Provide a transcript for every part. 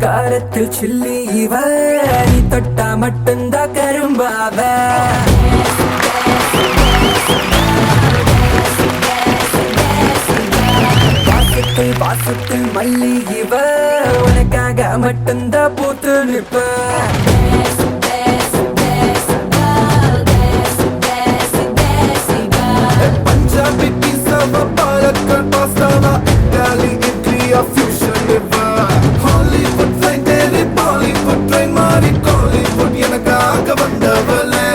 காரத்தில் chilli இவ நீ தொட்டா மட்டும்தான் கரும்பாவ வாசத்தில் மல்லி இவ உனக்காக மட்டும்தான் பூத்து நிற்ப பஞ்சாபி பீஸாவா பாலக்கல் பாஸ்தாவா இட்டாலி இட்லியா ஃபியூஷன் லிவா ஹாலிவுட் ஃப்ளைட் ஏறி பாலிவுட் ட்ரெயின் மாறி காலிவுட் எனக்காக வந்தவளே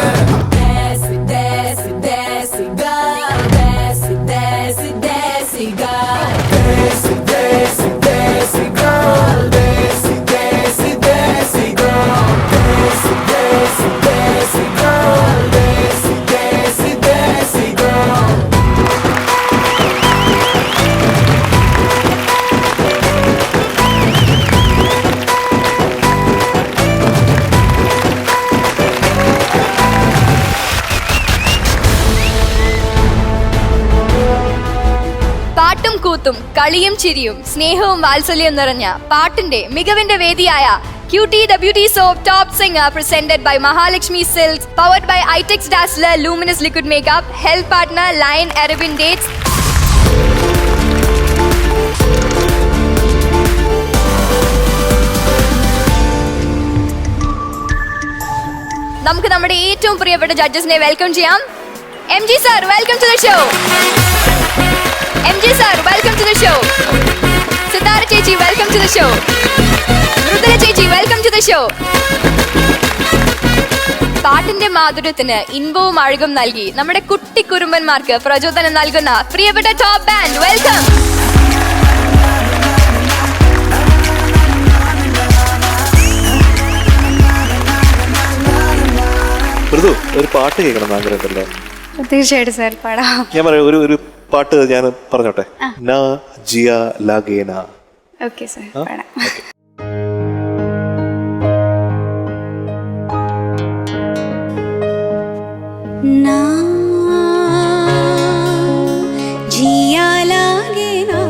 പാട്ടും കൂത്തും കളിയും ചിരിയും സ്നേഹവും വാത്സല്യവും നിറഞ്ഞ പാട്ടിന്റെ മികവിന്റെ വേദിയായ QTWT Soap Top Singer presented by Mahalakshmi Silks, powered by Itex Dazzler Luminous Liquid Makeup, health partner Lion Arabin Dates. നമുക്ക് നമ്മുടെ ഏറ്റവും പ്രിയപ്പെട്ട ജഡ്ജസിനെ വെൽക്കം ചെയ്യാം. MG sir, welcome to the show. MG sir, welcome to the show. Sitara Chechi, welcome to the show. Mrudula Chechi, welcome to the show. പാട്ടിന്റെ മാധുര്യത്തിന് ഇൻപവും അഴകും നൽകി നമ്മുടെ കുട്ടി കുറുമ്പന്മാർക്ക് പ്രചോദനം നൽകുന്ന പ്രിയപ്പെട്ട ടോപ്പ് ബാൻഡ്, വെൽക്കം. ഒരു പാട്ട് കേൾക്കണം ആഗ്രഹമുണ്ടല്ലോ? തീർച്ചയായിട്ടും സാർ, പാടാം. ഞാൻ പറയാം, ഒരു പാട്ട് ഞാൻ പറഞ്ഞോട്ടെ. നാ ജിയ ലാഗേന. ഓക്കെ സാർ, പാടാം. ना जिया लागे ना,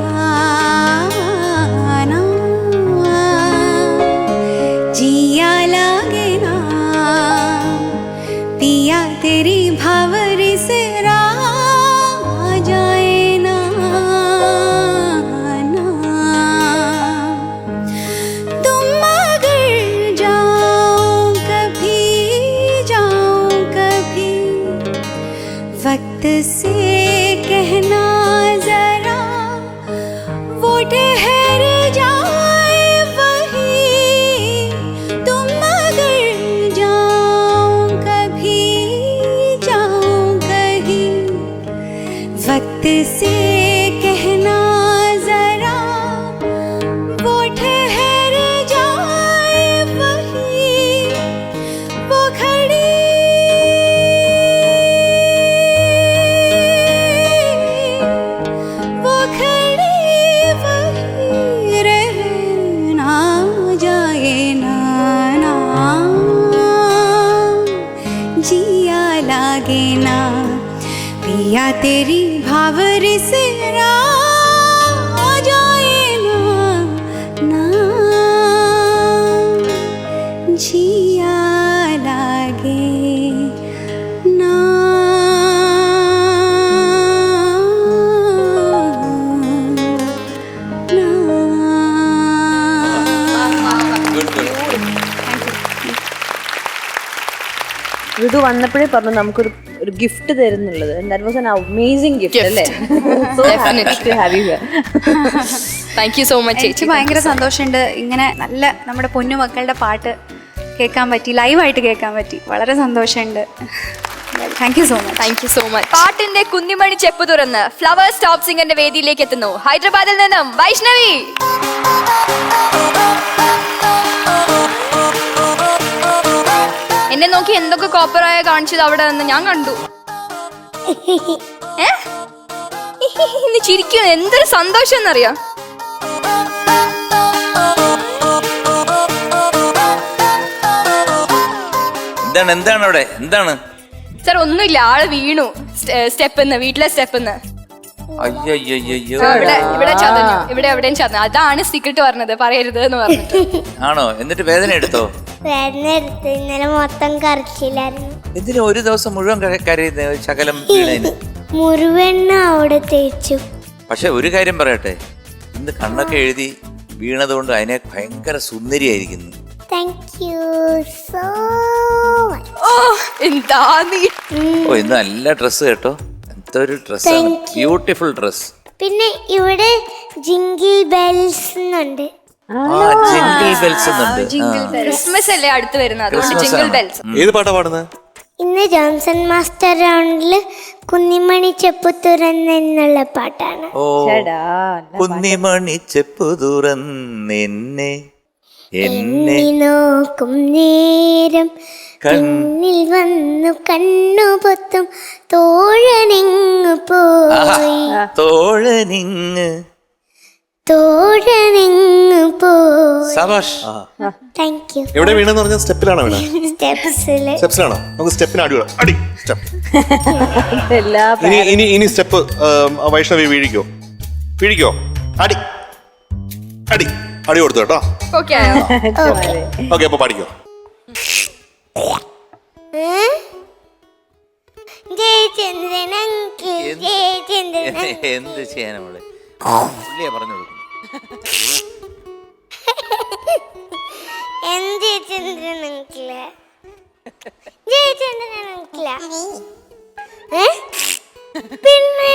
ना जिया लागे ना, पिया तेरी भावरी से जाए ना, ना तुम अगर जाओ कभी, जाओ कभी, वक्त से कहना जरा वो ठहर जाए वही, तुम अगर जाओ कभी, जाओ कहीं, वक्त से कहना जरा वो ठहर जाए वही, वो खड़ी पिया तेरी भावरी से जाए ना, ना जिया लागे ना, ना. ഋതു വന്നപ്പോഴേ പറഞ്ഞു നമുക്കൊരു gift തരുന്നുള്ളത്. That was an amazing gift, അല്ലേ? So happy to have you here. Thank you so much ചേച്ചി. ഭയങ്കര സന്തോഷമുണ്ട് ഇങ്ങനെ നല്ല നമ്മുടെ പൊന്നു മക്കളുടെ പാട്ട് കേൾക്കാൻ പറ്റി, ലൈവായിട്ട് കേൾക്കാൻ പറ്റി. വളരെ സന്തോഷമുണ്ട്. Thank you so much. Thank you so much. പാട്ടിന്റെ കുന്നിമണി ചെപ്പ് തുറന്ന് ഫ്ലവേഴ്സ് ടോപ്പ് സിംഗറിന്റെ വേദിയിലേക്ക് എത്തുന്നു ഹൈദരാബാദിൽ നിന്നും വൈഷ്ണവി. എന്നെ നോക്കി എന്തൊക്കെ കോപ്പറായ കാണിച്ചത് അവിടെ നിന്ന് ഞാൻ കണ്ടു. ഇന്ന് ചിരിക്കും, എന്തൊരു സന്തോഷം എന്നറിയാം. എന്താണ് അവിടെ എന്താണ്? സർ ഒന്നുമില്ല, ആള് വീണു സ്റ്റെപ്പിന്ന്, വീട്ടിലെ സ്റ്റെപ്പിന്ന്. അയ്യോ ഇവിടെ ചതഞ്ഞു, ഇവിടെ എവിടെയും ചതഞ്ഞു. അതാണ് സീക്രട്ട് പറഞ്ഞത്, പറയരുത് എന്ന് പറഞ്ഞിട്ട്. ആണോ? എന്നിട്ട് വേദന എടുത്തോ? വേദന എടുത്ത് ഇന്നലെ മൊത്തം കരച്ചില്ലായിരുന്നു. എന്തിനാ ഒരു ദിവസം മുഴുവൻ കരയുന്നത്? ശകലം വീണേന് മുറിവെണ്ണ അവിടെ തേച്ചു. പക്ഷെ ഒരു കാര്യം പറയട്ടെ, ഇന്ന് കണ്ണൊക്കെ എഴുതി വീണതുകൊണ്ട് അതിനെ ഭയങ്കര സുന്ദരിയായിരിക്കുന്നു. Thank you so much. ഓ എന്താ നീ. ഓ ഇന്ന് നല്ല ഡ്രസ്സ് കേട്ടോ, എന്തൊരു ഡ്രസ്, ബ്യൂട്ടിഫുൾ ഡ്രസ്. പിന്നെ ഇവിടെ ജിങ്കിൾ ബെൽസ് ഉണ്ട്. ജിംഗിൾ ബെൽസ് ഉണ്ട്. ക്രിസ്മസ് അല്ലേ അടുത്ത് വരുന്നത്, അതുകൊണ്ട് ക്രിസ്മസ് ജിംഗിൾ ആണ്. ബെൽസ്. ഏത് പാട്ടാ പാടുന്നത്? ഇന്ന് ജോൺസൺ മാസ്റ്റർ റൗണ്ടില് കുന്നിമണി ചെപ്പു തുറന്നുള്ള പാട്ടാണ്. ഓ കുന്നിമണി ചെപ്പു തുറന്നെന്നെ എന്നെ നോക്കും നേരം കണ്ണിൽ വന്നു കണ്ണുപൊത്തും തോഴനിങ്ങു പോയി തോഴനിങ് തോഴനിങ്ങു പോയി. സബാഷ്. Thank you. എവിടെ വീണെന്ന് പറഞ്ഞ സ്റ്റെപ്പിലാണോ വീണ? സ്റ്റെപ്സില്. സ്റ്റെപ്സിലാണോ? നമുക്ക് സ്റ്റെപ്പിന് അടി സ്റ്റെപ്പ്. എല്ലാ ഇനി സ്റ്റെപ്പ് വൈഷ്ണവി വീഴിക്കോ അടി അടി അടി കൊടുത്തു കേട്ടോ. ഓക്കെ ആയോ? ഓക്കെ അപ്പൊ പാടിക്കോ. Jayachandran uncle, Jayachandran uncle. എന്ത് ചെയ്യാനാ മോളെ, പുള്ളിയാ പറഞ്ഞു കൊടുക്കും. Jayachandran uncle, Jayachandran uncle. പിന്നെ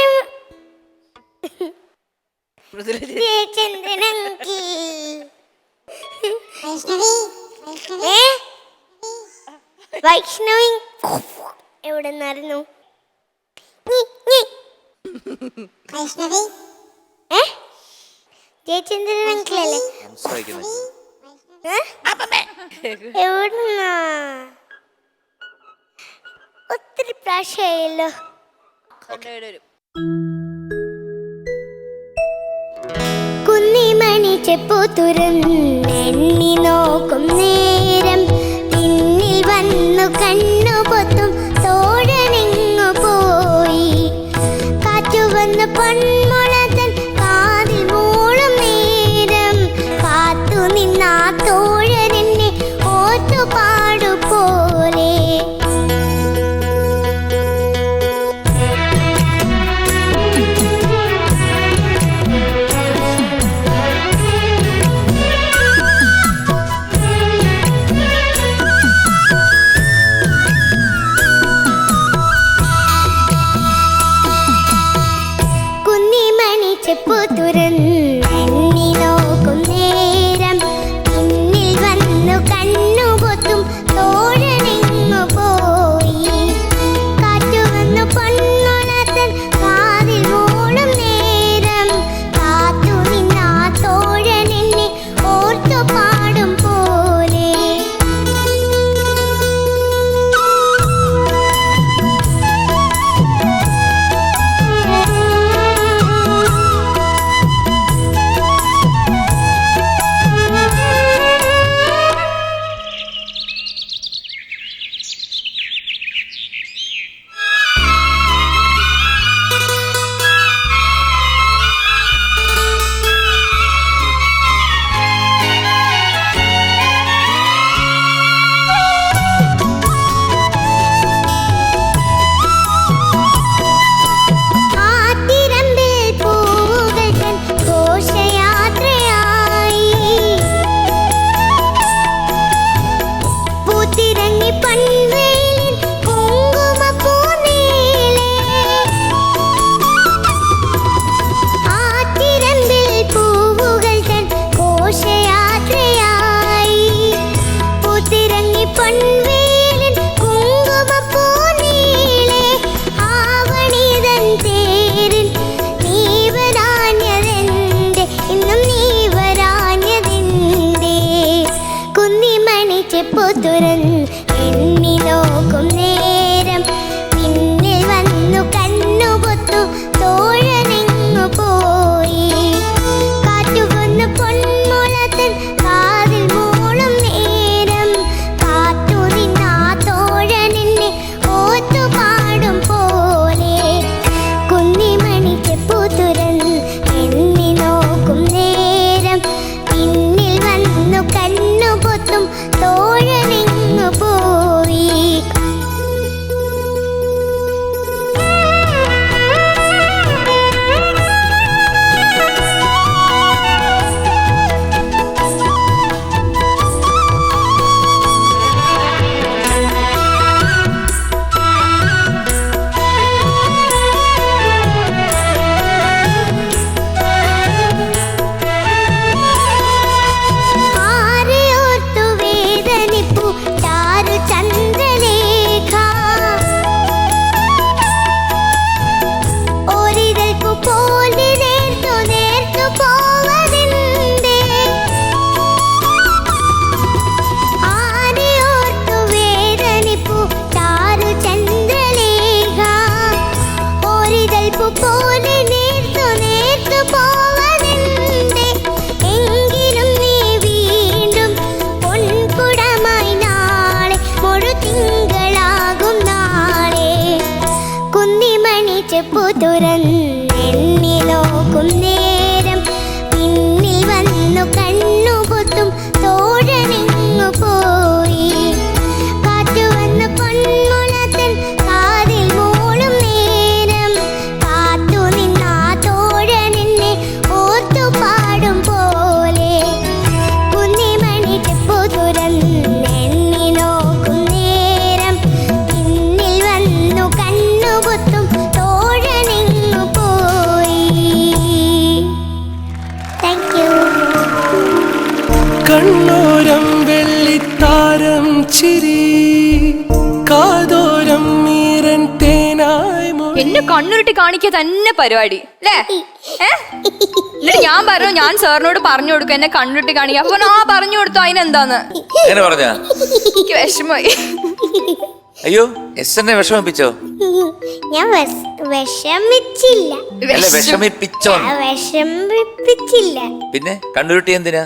ജയചന്ദ്രൻ അങ്കിൾ. വൈഷ്ണവി എവിടെ നിന്നായിരുന്നു? ജയചന്ദ്രൻ അങ്കിളല്ലേ? സംസാരിക്കുന്നത് എവിടുന്നാ? ഒത്തിരി പ്രാവശ്യമായല്ലോ. കുന്നിമണി ചെപ്പു തുറന്നെണ്ണി നോക്കും നേരം പിന്നിൽ വന്നു കണ്ണു പൊത്തും തോഴനിങ്ങു പോയി. കാറ്റു വന്ന് പൊന്മുളതൻ കാതിൽ മൂളും നേരം കാത്തു നിന്നാ തോഴനെന്നെ ഓത്തുപാടുപോലെ. തുറന്നെണ്ണി നോക്കും നേരം പിന്നിൽ വന്നു കണ്ണുപൊത്തും തോഴനെങ്ങു പോയി. കാറ്റു വന്നു പൊന്മുളത്തൻ കാതിൽ മൂളും നേരം കാത്തു നിന്നാ തോഴനെന്നെ ഓർത്തു പാടും പോലെ. കുന്നിമണി ചെപ്പു തുറന്നെണ്ണി നോക്കും നേരം പിന്നിൽ വന്നു കണ്ണുപൊത്തും തോഴനെങ്ങു പോയി. Thank you. കണ്ണോരം വെള്ളിത്താരം ചിരി കാതോരം മീരൻ തേനായി മൊഴി. എന്നെ കണ്ണുരുട്ടി കാണിക്കുക തന്നെ പരിപാടി അല്ലേ? എന്നിട്ട് ഞാൻ പറഞ്ഞു, ഞാൻ സാറിനോട് പറഞ്ഞു കൊടുക്കും എന്നെ കണ്ണുരുട്ടി കാണിക്കുക. അപ്പൊ ആ പറഞ്ഞു കൊടുത്തു, അതിനെന്താന്ന് എങ്ങനെ പറഞ്ഞ? എനിക്ക് വിഷമമായി. അയ്യോ, എസ് എന്നെ വിഷമിപ്പിച്ചോ? ഞാൻ വിഷമിച്ചില്ല. അല്ല, വിഷമിപ്പിച്ചോ? വിഷമിപ്പിച്ചില്ല. പിന്നെ കണ്ണുരുട്ടി എന്തിനാ?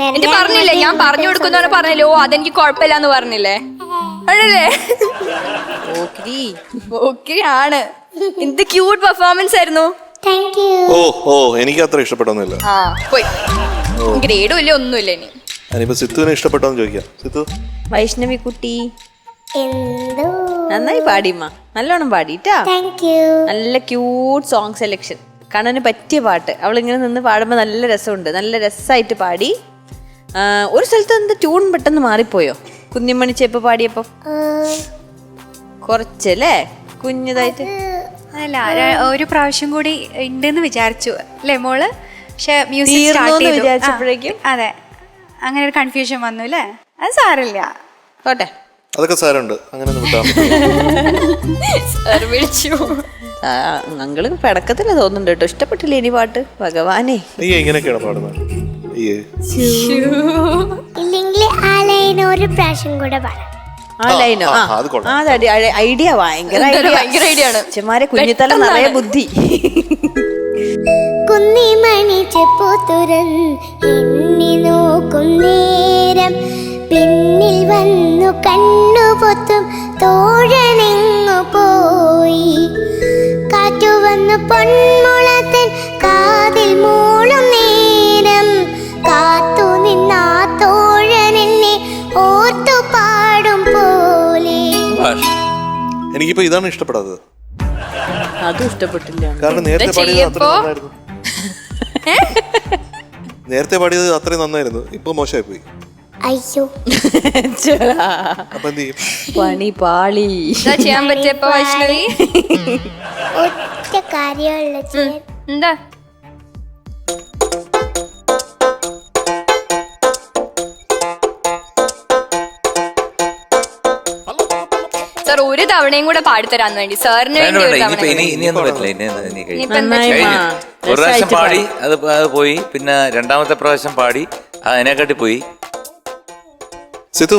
എന്നിട്ട് പറഞ്ഞില്ലേ, ഞാൻ പറഞ്ഞു കൊടുക്കുന്ന പറഞ്ഞില്ലേ, ഓ അതെനിക്ക് കുഴപ്പമില്ലാന്ന് പറഞ്ഞില്ലേ? ആണല്ലേ? ഓക്കെ ആണ്. എന്ത് ക്യൂട്ട് പെർഫോമൻസ് ആയിരുന്നു. Thank you. ഓ എനിക്ക് അത്ര ഇഷ്ടപ്പെട്ടൊന്നുമില്ല. ആ പോയി, ഗ്രേഡും ഇല്ല ഒന്നുമില്ല. ഇനി ഞാനിപ്പോ സിത്തുവിനെ ഇഷ്ടപ്പെട്ടോന്ന് ചോദിക്കാം. സിത്തു, വൈഷ്ണവി കുട്ടി എന്തോ നന്നായി പാടിമ്മ, നല്ലോണം പാടിട്ടാ. Thank you. നല്ല ക്യൂട്ട് സോങ് സെലക്ഷൻ, കണ്ണന് പറ്റിയ പാട്ട്. അവളിങ്ങനെ നിന്ന് പാടുമ്പോൾ നല്ല രസമുണ്ട്, നല്ല രസമായിട്ട് പാടി. ഒരു സ്ഥലത്ത് എന്താ ട്യൂൺ പെട്ടെന്ന് മാറിപ്പോയോ കുഞ്ഞിമണി ചെപ്പ് പാടിയപ്പോ? കുറച്ചല്ലേ കുഞ്ഞതായിട്ട്. അല്ല, ഒരു പ്രാവശ്യം കൂടി ഉണ്ടെന്ന് വിചാരിച്ചു അല്ലേ മോള്? പക്ഷെ മ്യൂസിക് തീർന്നു വിചാരിച്ചപ്പോഴേക്കും അതെ, അങ്ങനെ ഒരു കൺഫ്യൂഷൻ വന്നു അല്ലേ? അത് സാരമില്ല, പോട്ടെ. അതൊക്കെ സാരമുണ്ട്, അങ്ങനെ വിളിച്ചു. അങ്ങള് പിടക്കത്തില്ല തോന്നുന്നുണ്ട് കേട്ടോ. ഇഷ്ടപ്പെട്ടില്ല ഇനി പാട്ട്? ഭഗവാനെ, നീ എങ്ങനെയൊക്കെയാണ് പാടുന്നത്? ഇല്ലെങ്കിൽ ആ ലൈൻ ഒരു പ്രാവശ്യം കൂടെ പാടാം. ആ ലൈനോ? ഐഡിയ ഭയങ്കര ഐഡിയ ആണ്. ചെമാരെ കുഞ്ഞിത്തല നിറയെ ബുദ്ധി. കുന്നിമണി ചെപ്പു തുറന്നെണ്ണി നോക്കും നേരം പിന്നിൽ വന്നു കണ്ണുപൊത്തും തോഴനെങ്ങു പോയി. കാറ്റു വന്നു പൊന്മുളത്തൻ കാതിൽ മൂളും നേരം കാത്തു നിന്നാ തോഴനെന്നെ ഓർത്തു പാടും പോലെ. എനിക്കിപ്പോ ഇതാണ് ഇഷ്ടപ്പെടാത്തത്. അതും ഇഷ്ടപ്പെട്ടില്ല. കാരണം നേരത്തെ പാടിയത് അത്രയും നന്നായിരുന്നു. നേരത്തെ പാടിയത് അത്രയും നന്നായിരുന്നു, ഇപ്പൊ മോശമായി പോയി. അയ്യോ, അപ്പൊ എന്ത് ചെയ്യും? പണി പാളി. എന്താ ചെയ്യാൻ പറ്റിയപ്പോ വൈഷ്ണവി? ഒറ്റ കാര്യമുള്ള ചെയ്യാൻ. എന്താ? സാർ ഒരു തവണയും കൂടെ പാടിത്തരാന്ന് വേണ്ടി സാറിന് വേണ്ടി ഒരു തവണ. ഇനിയൊന്നും പറ്റില്ല. ഇനി ഇനിയിപ്പോ എന്താ നന്നായി ചെയ്യാ? ഒരു പ്രാവശ്യം പാടി അത് പോയി, പിന്നെ രണ്ടാമത്തെ പ്രാവശ്യം പാടി അതിനെക്കാട്ടി പോയി. സിത്തു,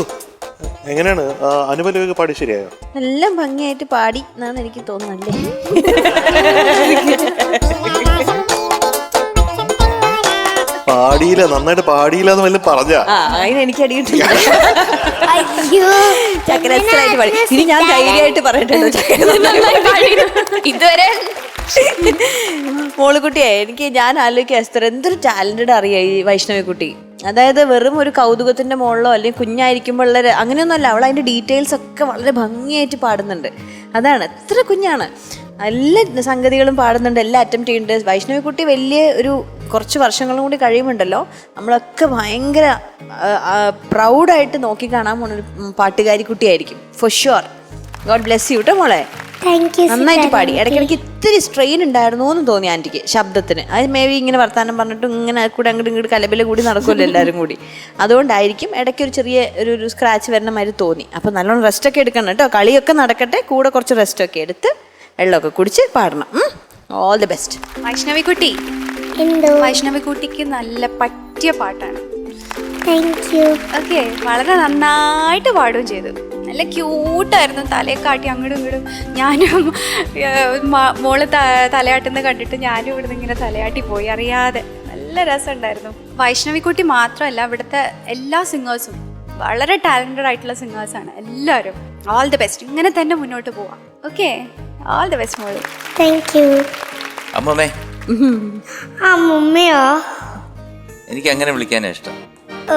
എങ്ങനെയാണ് അനുപല്ലവിയൊക്കെ പാടി ശരിയായോ? എല്ലാം ഭംഗിയായിട്ട് പാടി എന്നാണ് എനിക്ക് തോന്നുന്നല്ലേ. പാടിയില്ല, നന്നായിട്ട് പാടിയില്ല എന്ന് വല്ലതും പറഞ്ഞാ? അതിന് എനിക്ക് അടിയിട്ടില്ല. അയ്യോ, ചക്കരസ്ഥലായിട്ട് പാടി. ഇനി ഞാൻ ധൈര്യമായിട്ട് പറയട്ടെ ഇതുവരെ മോളുകുട്ടിയെ ഞാൻ ആലോചിക്കുക, എസ്തർ എന്തൊരു ടാലന്റഡ് അറിയാം ഈ വൈഷ്ണവി കുട്ടി. അതായത് വെറും ഒരു കൗതുകത്തിന്റെ മുകളിലോ അല്ലെങ്കിൽ കുഞ്ഞായിരിക്കുമ്പോൾ ഉള്ള അങ്ങനെയൊന്നുമല്ല, അവൾ അതിന്റെ ഡീറ്റെയിൽസ് ഒക്കെ വളരെ ഭംഗിയായിട്ട് പാടുന്നുണ്ട്. അതാണ്, എത്ര കുഞ്ഞാണ്, എല്ലാ സംഗതികളും പാടുന്നുണ്ട്, എല്ലാം അറ്റംപ്റ്റ് ചെയ്യുന്നുണ്ട്. വൈഷ്ണവി കുട്ടി വലിയ ഒരു കുറച്ച് വർഷങ്ങളും കൂടി കഴിയുമുണ്ടല്ലോ, നമ്മളൊക്കെ ഭയങ്കര പ്രൗഡായിട്ട് നോക്കിക്കാണാൻ പോണൊരു പാട്ടുകാരി കുട്ടിയായിരിക്കും for sure. God bless you കേട്ടോ മോളെ. നന്നായിട്ട് പാടി. ഇടയ്ക്കിടയ്ക്ക് ഇത്തിരി സ്ട്രെയിൻ ഉണ്ടായിരുന്നു എന്ന് തോന്നി ആൻറ്റിക്ക് ശബ്ദത്തിന്. അത് മേ ബി ഇങ്ങനെ വർത്താനം പറഞ്ഞിട്ടും ഇങ്ങനെ കൂടെ അങ്ങോട്ട് ഇങ്ങോട്ട് കലബില കൂടി നടക്കുമല്ലോ എല്ലാവരും കൂടി, അതുകൊണ്ടായിരിക്കും ഇടയ്ക്ക് ഒരു ചെറിയ ഒരു സ്ക്രാച്ച് വരുന്ന മാതിരി തോന്നി. അപ്പം നല്ലോണം റെസ്റ്റൊക്കെ എടുക്കണം കേട്ടോ. കളിയൊക്കെ നടക്കട്ടെ, കൂടെ കുറച്ച് റെസ്റ്റൊക്കെ എടുത്ത് വെള്ളമൊക്കെ കുടിച്ച് പാടണം. All the best. വൈഷ്ണവി കുട്ടി, എന്തോ? വൈഷ്ണവി കുട്ടിക്ക് നല്ല പറ്റിയ പാട്ടാണ്. Thank you. ഓക്കെ, വളരെ നന്നായിട്ട് പാടുകയും ചെയ്തു. നല്ല ക്യൂട്ടായിരുന്നു, തലയെ കാട്ടി അങ്ങോട്ടും ഇങ്ങോട്ടും. ഞാനും മോള് തലയാട്ടുന്ന കണ്ടിട്ട് ഞാനും ഇവിടുന്ന് ഇങ്ങനെ തലയാട്ടി പോയി അറിയാതെ. നല്ല രസമുണ്ടായിരുന്നു. വൈഷ്ണവി കുട്ടി മാത്രമല്ല, ഇവിടുത്തെ എല്ലാ സിംഗേഴ്സും വളരെ ടാലന്റഡ് ആയിട്ടുള്ള സിംഗേഴ്സാണ് എല്ലാവരും. All the best. ഇങ്ങനെ തന്നെ മുന്നോട്ട് പോവാം. ഓക്കെ. ഓൾ ദി ബെസ്റ്റ് മോള്. Thank you. അമ്മമ്മേ, അമ്മൂമ്മയോ? എനിക്ക് അങ്ങനെ വിളിക്കാനാ ഇഷ്ടം.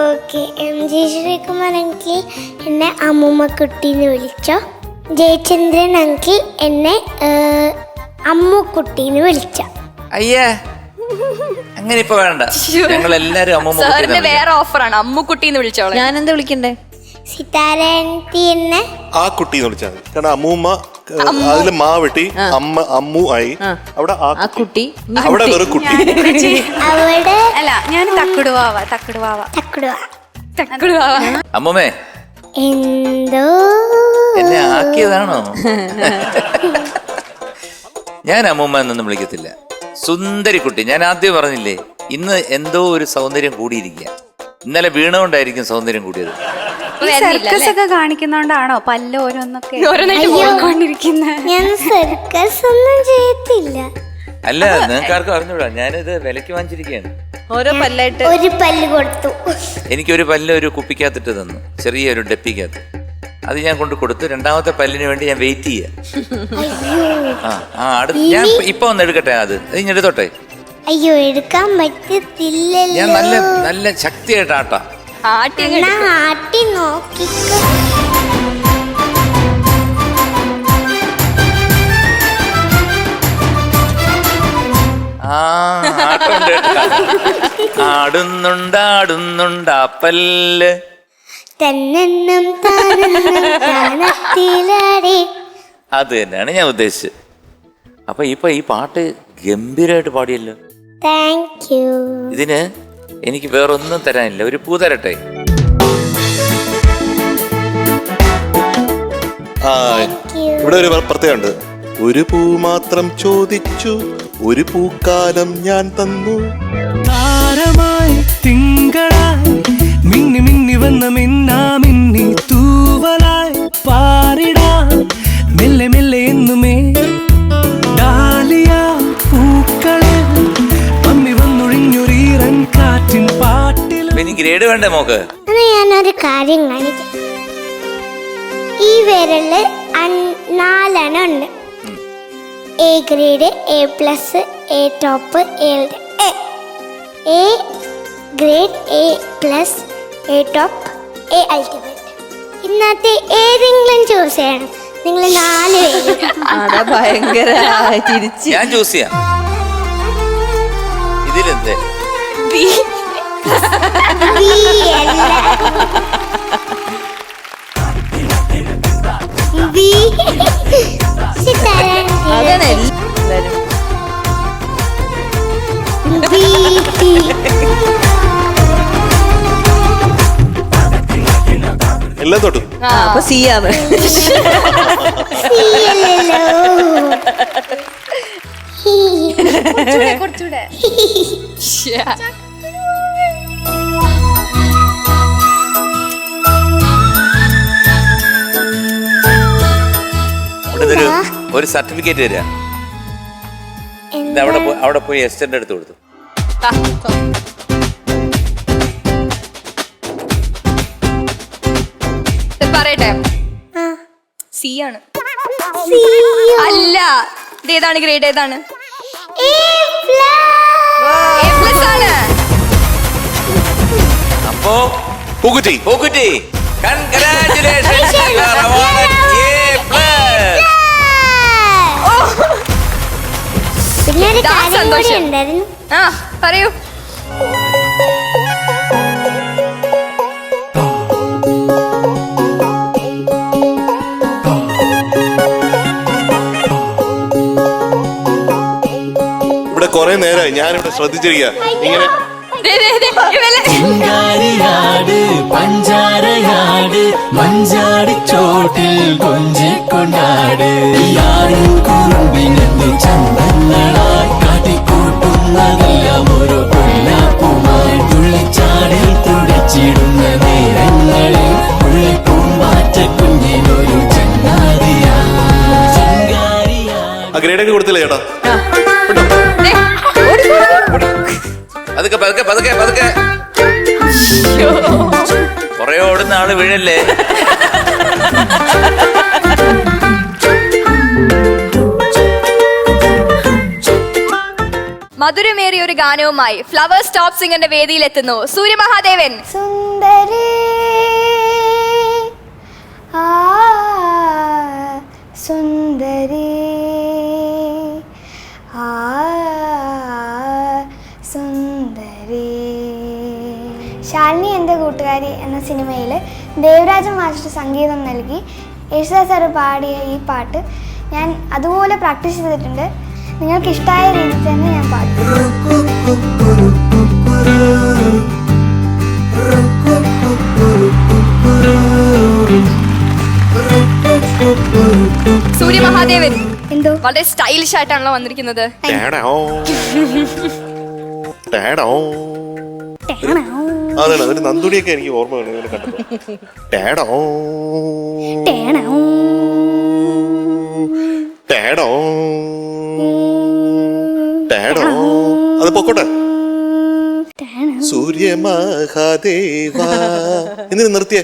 ഓക്കെ. MG ശ്രീകുമാർ അങ്കിൾ എന്നെ അമ്മൂമ്മ കുട്ടീന്ന് വിളിച്ചോ. ജയചന്ദ്രൻ അങ്കിൾ എന്നെ അമ്മുക്കുട്ടീന്ന് വിളിച്ചോ. അയ്യേ, അങ്ങനെ ഇപ്പൊ വേണ്ട. ഞങ്ങൾ എല്ലാരും അമ്മമ്മ സാറിന് വേറെ ഓഫറാണ്, അമ്മുക്കുട്ടിന്ന് വിളിച്ചോളെ. ഞാൻ എന്താ വിളിക്കണ്ടേ? സിതാര ആന്റി എന്നെ ആ കുട്ടി എന്ന് വിളിച്ചാൽ മതി. കാരണം അമ്മൂമ്മ അതില് മാ വെട്ടി അമ്മു ആയി. അവിടെ ആ കുട്ടി അവിടെ വെറും കുട്ടി. അവിടെ അല്ല, ഞാൻ തക്കുടുവാവ. തക്കുടുവാ. അമ്മമ്മേ, എന്തോ എന്നെ ആക്കിയതാണോ? ഞാൻ അമ്മൂമ്മ എന്നൊന്നും വിളിക്കത്തില്ല. സുന്ദരി കുട്ടി. ഞാൻ ആദ്യം പറഞ്ഞില്ലേ, ഇന്ന് എന്തോ ഒരു സൗന്ദര്യം കൂടിയിരിക്കുക. ഇന്നലെ വീണുകൊണ്ടായിരിക്കും സൗന്ദര്യം കൂടിയത്. സർക്കസ് ഒക്കെ കാണിക്കുന്നോണ്ടാണോ പല്ല് ഓരോന്നൊക്കെ ഞാൻ സർക്കസ് ഒന്നും ചെയ്യത്തില്ല. അല്ല, നിങ്ങൾക്ക് ആർക്കും അറിഞ്ഞൂടാ, ഞാനിത് വിലക്ക് വാങ്ങിച്ചിരിക്കുകയാണ്. ഓരോ പല്ലായിട്ട് ഒരു പല്ല് കൊടുത്തു. എനിക്കൊരു പല്ല് ഒരു കുപ്പിക്കകത്തിട്ട് തന്നു, ചെറിയൊരു ഡെപ്പിക്കകത്ത്. അത് ഞാൻ കൊണ്ട് കൊടുത്തു. രണ്ടാമത്തെ പല്ലിന് വേണ്ടി ഞാൻ വെയിറ്റ് ചെയ്യാം. ഞാൻ ഇപ്പൊ ഒന്ന് എടുക്കട്ടെ, അത് ഇങ്ങനെ എടുത്തോട്ടെ. അയ്യോ, എടുക്കാൻ പറ്റത്തില്ലല്ലോ. ഞാൻ നല്ല നല്ല ശക്തിയായിട്ട് ആട്ടാം. ആട്ടി നോക്കിക്കോ. ആടുന്നുണ്ടാടുന്നുണ്ടാപ്പല്ല് തന്നെന്നും താനത്തിലാടി. അത് തന്നെയാണ് ഞാൻ ഉദ്ദേശിച്ചത്. അപ്പൊ ഈ പാട്ട് ഗംഭീരമായിട്ട് പാടിയല്ലോ. Thank you. ഇതിന് എനിക്ക് വേറൊന്നും തരാനില്ല. ഒരു പൂ തരട്ടെ. ഇവിടെ ഒരു പ്രത്യേകമുണ്ട്. ഒരു പൂ മാത്രം ചോദിച്ചു, ഒരു പൂക്കാലം ഞാൻ തന്നു. താരമായി തിങ്കളായി മിന്നി മിന്നി വന്ന മിന്നി തൂവലായി പാറിടാം മെല്ലെ മെല്ലെ എന്നുമേ ഡാലിയ പൂക്കളെ അമ്മി വന്നൊഴിഞ്ഞൊരീറൻ കാറ്റിൻ പാട്ടിൽ. ഇനി ഗ്രേഡ് വേണ്ടേ മോക്ക്? ഞാനൊരു കാര്യം കാണിക്കാം. ഈ വിരല് 4 ഉണ്ട്. A grade, A+, A top, A grade, A+, A top, A ultimate. ഇന്നത്തെ ഏതെങ്കിലും ചൂസ് ചെയ്യണം. നിങ്ങൾ 4 പേര്. അതാ ഭയങ്കര തിരിച്ച്. ഞാൻ ചൂസ് ചെയ്യാം. ഇതിലെന്തേ? അതാണ് എല്ലാരും. എല്ലാം തൊട്ടു. അപ്പൊ സി ആണ്. കുറച്ചുകൂടെ ഒരു സർട്ടിഫിക്കറ്റ് തരാ. അവിടെ പോയി എസ്റ്ററിന്റെ അടുത്ത് കൊടുത്തു. പറയട്ടെ, സി ആണ്. അല്ല, ഇതേതാണ് ഗ്രേഡ്? ഏതാണ്? A+ ആണ്. അപ്പോ പൂക്കുറ്റി congratulations, you are awarded A+. പിന്നെ ഒരു കാര്യം കൂടി ഉണ്ടായിരുന്നു. ആ, പറയൂ. ഇവിടെ കുറെ നേരമായി ഞാനിവിടെ ശ്രദ്ധിച്ചിരിക്കുക. ഇങ്ങനെ ചിങ്കാരിയാട് പഞ്ചാരയാട് മഞ്ചാടിച്ചോട്ടിൽ കൊഞ്ചിക്കൊണ്ടാട് യാടും കുറുമ്പിനെന്ന് ചന്തങ്ങളായി കാട്ടിക്കൂട്ടുന്നതെല്ലാം ഒരു പുല്ലാപ്പുമായി തുള്ളിച്ചാടിൽ തുടിച്ചിടുന്ന നേരങ്ങളിൽ പുള്ളിപ്പൂമ്പാറ്റ കുഞ്ഞിനൊരു ചങ്ങാതിയാ. ആ ഗ്രേഡൊക്കെ കൊടുത്തില്ലേ ചേട്ടാ? പതുക്കെ പതുക്കെ പതുക്കെ പതുക്കെ. കൊറേ ഓടുന്ന ആള് വീഴല്ലേ. മധുരമേറിയ ഒരു ഗാനവുമായി ഫ്ലവേഴ്സ് ടോപ്പ് സിംഗറിന്റെ വേദിയിലെത്തുന്നു സൂര്യമഹാദേവൻ. സുന്ദരി ആ സുന്ദരി ആ സുന്ദരി. ശാലിനി എൻ്റെ കൂട്ടുകാരി എന്ന സിനിമയിൽ ദേവരാജൻ മാസ്റ്റർ സംഗീതം നൽകി യേശുദാസ് സാർ പാടിയ ഈ പാട്ട് ഞാൻ അതുപോലെ പ്രാക്ടീസ് ചെയ്തിട്ടുണ്ട്. നിങ്ങൾക്ക് ഇഷ്ടമായ രീതിയിൽ തന്നെ ഞാൻ പാടും. സൂര്യമഹാദേവൻ എന്തോ വളരെ സ്റ്റൈലിഷ് ആയിട്ടാണല്ലോ വന്നിരിക്കുന്നത്. അതാണ് ഒരു നന്ദുടിയൊക്കെ എനിക്ക് ഓർമ്മ കണ്ടപ്പോ. അത് പൊക്കോട്ടെ. സൂര്യമഹാദേവ എന്തിനു നിർത്തിയേ?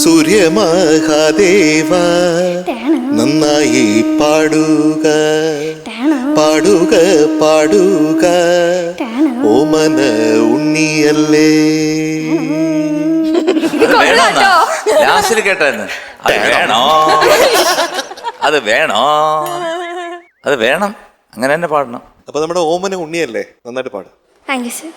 സൂര്യമഹാദേവ നന്നായി പാടുക പാടുക പാടുക ഓമന ഉണ്ണിയല്ലേ. ലാസ്റ്റിൽ കേട്ടായിരുന്നു അത് വേണോ അത് വേണോ അത് വേണം, അങ്ങനെ തന്നെ പാടണം. അപ്പൊ നമ്മുടെ ഓമന ഉണ്ണിയല്ലേ, നന്നായിട്ട് പാടും. Thank you sir.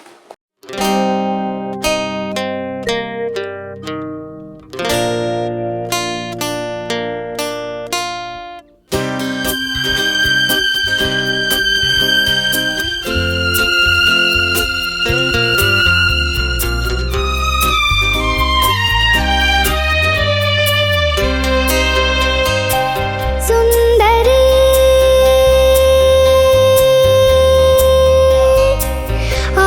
സുന്ദരി ആ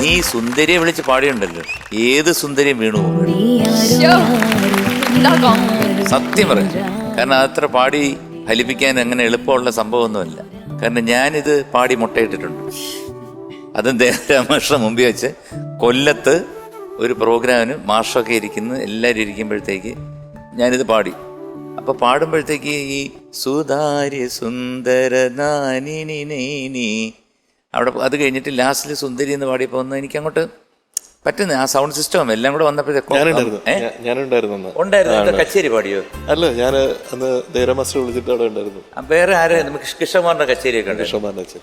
നീ സുന്ദരിയെ വിളിച്ച് പാടിയുണ്ടല്ലോ, ഏത് സുന്ദരിയും വീണു പോകും. സത്യം പറയാം. കാരണം അത്ര പാടി ഫലിപ്പിക്കാൻ അങ്ങനെ എളുപ്പമുള്ള സംഭവമൊന്നുമല്ല. കാരണം ഞാനിത് പാടി മുട്ടയിട്ടിട്ടുണ്ട്. അതും ദേവരാമകൃഷ്ണ മുമ്പിൽ വെച്ച് കൊല്ലത്ത് ഒരു പ്രോഗ്രാമിന് മാഷൊക്കെ ഇരിക്കുന്നു, എല്ലാവരും ഇരിക്കുമ്പോഴത്തേക്ക് ഞാനിത് പാടി. അപ്പൊ പാടുമ്പോഴത്തേക്ക് ഈ സുതാര്യ സുന്ദര നാനി അവിടെ അത് കഴിഞ്ഞിട്ട് ലാസ്റ്റിൽ സുന്ദരി എന്ന് പാടിയപ്പോൾ ഒന്ന് എനിക്ക് അങ്ങോട്ട് പറ്റുന്നു. ആ സൗണ്ട് സിസ്റ്റം എല്ലാം കൂടെ വന്നപ്പോഴത്തേക്കും ഉണ്ടായിരുന്നു. കച്ചേരി പാടിയോ? അല്ല, ഞാൻ അന്ന് ദേവരാം മാസ്റ്റർ വിളിച്ചിട്ട് അവിടെ ഉണ്ടായിരുന്നു. വേറെ ആരെ നമുക്ക് കൃഷ്ണകുമാറിന്റെ കച്ചേരിയൊക്കെ ഉണ്ട്.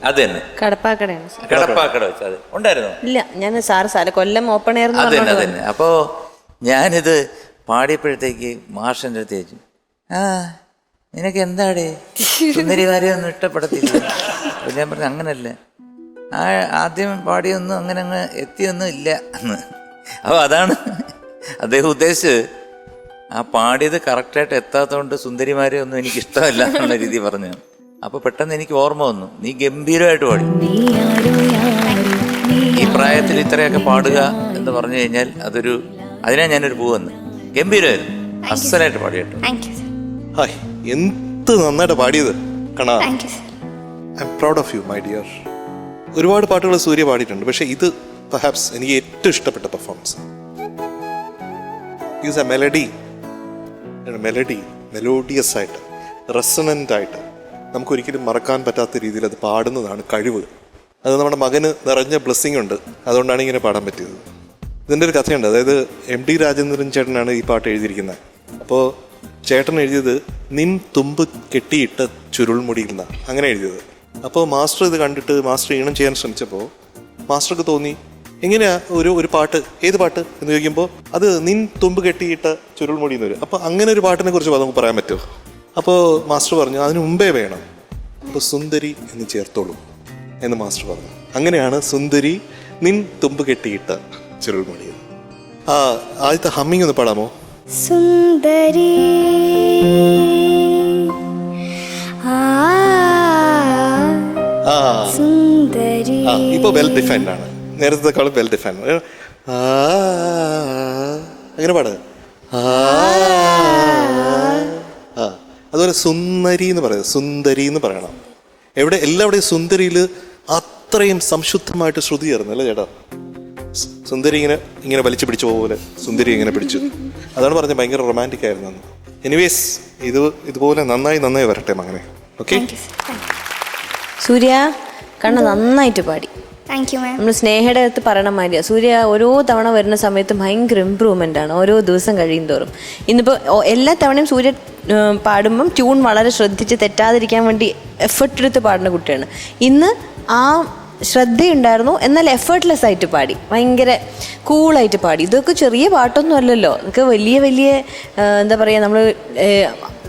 അത് തന്നെ കടപ്പാക്കടയാണ്. കടപ്പാക്കട വെച്ച് അത് ഉണ്ടായിരുന്നു. ഇല്ല, ഞാൻ സാറ് കൊല്ലം ഓപ്പൺ എയർ. അതന്നെ അതന്നെ. അപ്പോ ഞാനിത് പാടിയപ്പോഴത്തേക്ക് മാഷിന്റെ അടുത്ത് ചോദിച്ചു, ആ നിനക്ക് എന്താടേ സുന്ദരിമാരെ ഒന്നും ഇഷ്ടപ്പെടത്തില്ല. അപ്പൊ ഞാൻ പറഞ്ഞു അങ്ങനല്ല, ആദ്യം പാടിയൊന്നും അങ്ങനെ അങ്ങ് എത്തിയൊന്നും ഇല്ല എന്ന്. അപ്പോൾ അതാണ് അദ്ദേഹം ഉദ്ദേശിച്ച്. ആ പാടിയത് കറക്റ്റായിട്ട് എത്താത്തതുകൊണ്ട് സുന്ദരിമാരെ ഒന്നും എനിക്ക് ഇഷ്ടമല്ല എന്നുള്ള രീതി പറഞ്ഞു. അപ്പൊ പെട്ടെന്ന് എനിക്ക് ഓർമ്മ വന്നു, നീ ഗംഭീരമായിട്ട് പാടി. ഈ പ്രായത്തിൽ ഇത്രയൊക്കെ പാടുക എന്ന് പറഞ്ഞു കഴിഞ്ഞാൽ അതിനാ ഞാനൊരു പൂവെന്ന്. ഗംഭീരമായിരുന്നു, അസലായിട്ട് പാടി കേട്ടോ. എന്ത് നന്നായിട്ട് പാടിയത് കണാ. I am proud of you my dear. ഒരുപാട് പാട്ടുകൾ സൂര്യ പാടിയിട്ടുണ്ട്, പക്ഷെ ഇത് പെർഹാപ്സ് എനിക്ക് ഏറ്റവും ഇഷ്ടപ്പെട്ട പെർഫോമൻസ്. യൂസ് എ മെലോഡിയസ് ആയിട്ട്, റെസണൻ്റ് ആയിട്ട്, നമുക്കൊരിക്കലും മറക്കാൻ പറ്റാത്ത രീതിയിൽ അത് പാടുന്നതാണ് കഴിവ്. അത് നമ്മുടെ മകന് നിറഞ്ഞ ബ്ലെസ്സിങ് ഉണ്ട്, അതുകൊണ്ടാണ് ഇങ്ങനെ പാടാൻ പറ്റിയത്. ഇതിൻ്റെ ഒരു കഥയുണ്ട്. അതായത് എം ടി രാജേന്ദ്രൻ ചേട്ടനാണ് ഈ പാട്ട് എഴുതിയിരിക്കുന്നത്. അപ്പോൾ ചേട്ടൻ എഴുതിയത് നിൻ തുമ്പ് കെട്ടിയിട്ട് ചുരുൾമുടിയിൽ നിന്നാണ് അങ്ങനെ എഴുതിയത്. അപ്പോൾ മാസ്റ്റർ ഇത് കണ്ടിട്ട് മാസ്റ്റർ ഈണം ചെയ്യാൻ ശ്രമിച്ചപ്പോൾ മാസ്റ്റർക്ക് തോന്നി, എങ്ങനെയാ ഒരു പാട്ട്, ഏത് പാട്ട് എന്ന് ചോദിക്കുമ്പോൾ അത് നിൻ തുമ്പ് കെട്ടിയിട്ട് ചുരുൾമുടി എന്ന് വരും. അപ്പോൾ അങ്ങനെ ഒരു പാട്ടിനെ കുറിച്ച് നമുക്ക് പറയാൻ പറ്റുമോ? അപ്പോൾ മാസ്റ്റർ പറഞ്ഞു അതിന് മുമ്പേ വേണം, അപ്പോൾ സുന്ദരി എന്ന് ചേർത്തോളൂ എന്ന് മാസ്റ്റർ പറഞ്ഞു. അങ്ങനെയാണ് സുന്ദരി നിൻ തുമ്പ് കെട്ടിയിട്ട് ചുരുൾമുടി. ആ ആദ്യത്തെ ഹമ്മിങ് ഒന്ന് പാടാമോ? സുന്ദരി സുന്ദരി. ഇപ്പൊ വെൽ ഡിഫൈൻഡ് ആണ്, നേരത്തെക്കാളും വെൽ ഡിഫൈൻഡ്. അങ്ങനെ പാട്. അതുപോലെ സുന്ദരി എന്ന് പറയുന്നത്, സുന്ദരി എന്ന് പറയണം. എല്ലാവിടെയും സുന്ദരിയിൽ അത്രയും സംശുദ്ധമായിട്ട് ശ്രുതി ചേർന്നു അല്ലേ ചേട്ടാ? സുന്ദരി ഇങ്ങനെ വലിച്ചു പിടിച്ച പോലെ സുന്ദരി ഇങ്ങനെ പിടിച്ചു. അതാണ് പറഞ്ഞത്, ഭയങ്കര റൊമാൻറ്റിക് ആയിരുന്നു. എനിവേസ് ഇതുപോലെ നന്നായി വരട്ടെ മകനെ. ഓക്കെ. സൂര്യ നന്നായിട്ട് പാടി. നമ്മൾ സ്നേഹയുടെ അടുത്ത് പറയണ മാതിരിയാ. സൂര്യ ഓരോ തവണ വരുന്ന സമയത്ത് ഭയങ്കര ഇമ്പ്രൂവ്മെൻ്റ് ആണ് ഓരോ ദിവസം കഴിയും തോറും. ഇന്നിപ്പോൾ എല്ലാ തവണയും സൂര്യ പാടുമ്പം ട്യൂൺ വളരെ ശ്രദ്ധിച്ച് തെറ്റാതിരിക്കാൻ വേണ്ടി എഫർട്ട് എടുത്ത് പാടുന്ന കുട്ടിയാണ്. ഇന്ന് ആ ശ്രദ്ധയുണ്ടായിരുന്നു, എന്നാൽ എഫേർട്ട്ലെസ് ആയിട്ട് പാടി, ഭയങ്കര കൂളായിട്ട് പാടി. ഇതൊക്കെ ചെറിയ പാട്ടൊന്നും അല്ലല്ലോ, ഇതൊക്കെ വലിയ എന്താ പറയുക, നമ്മൾ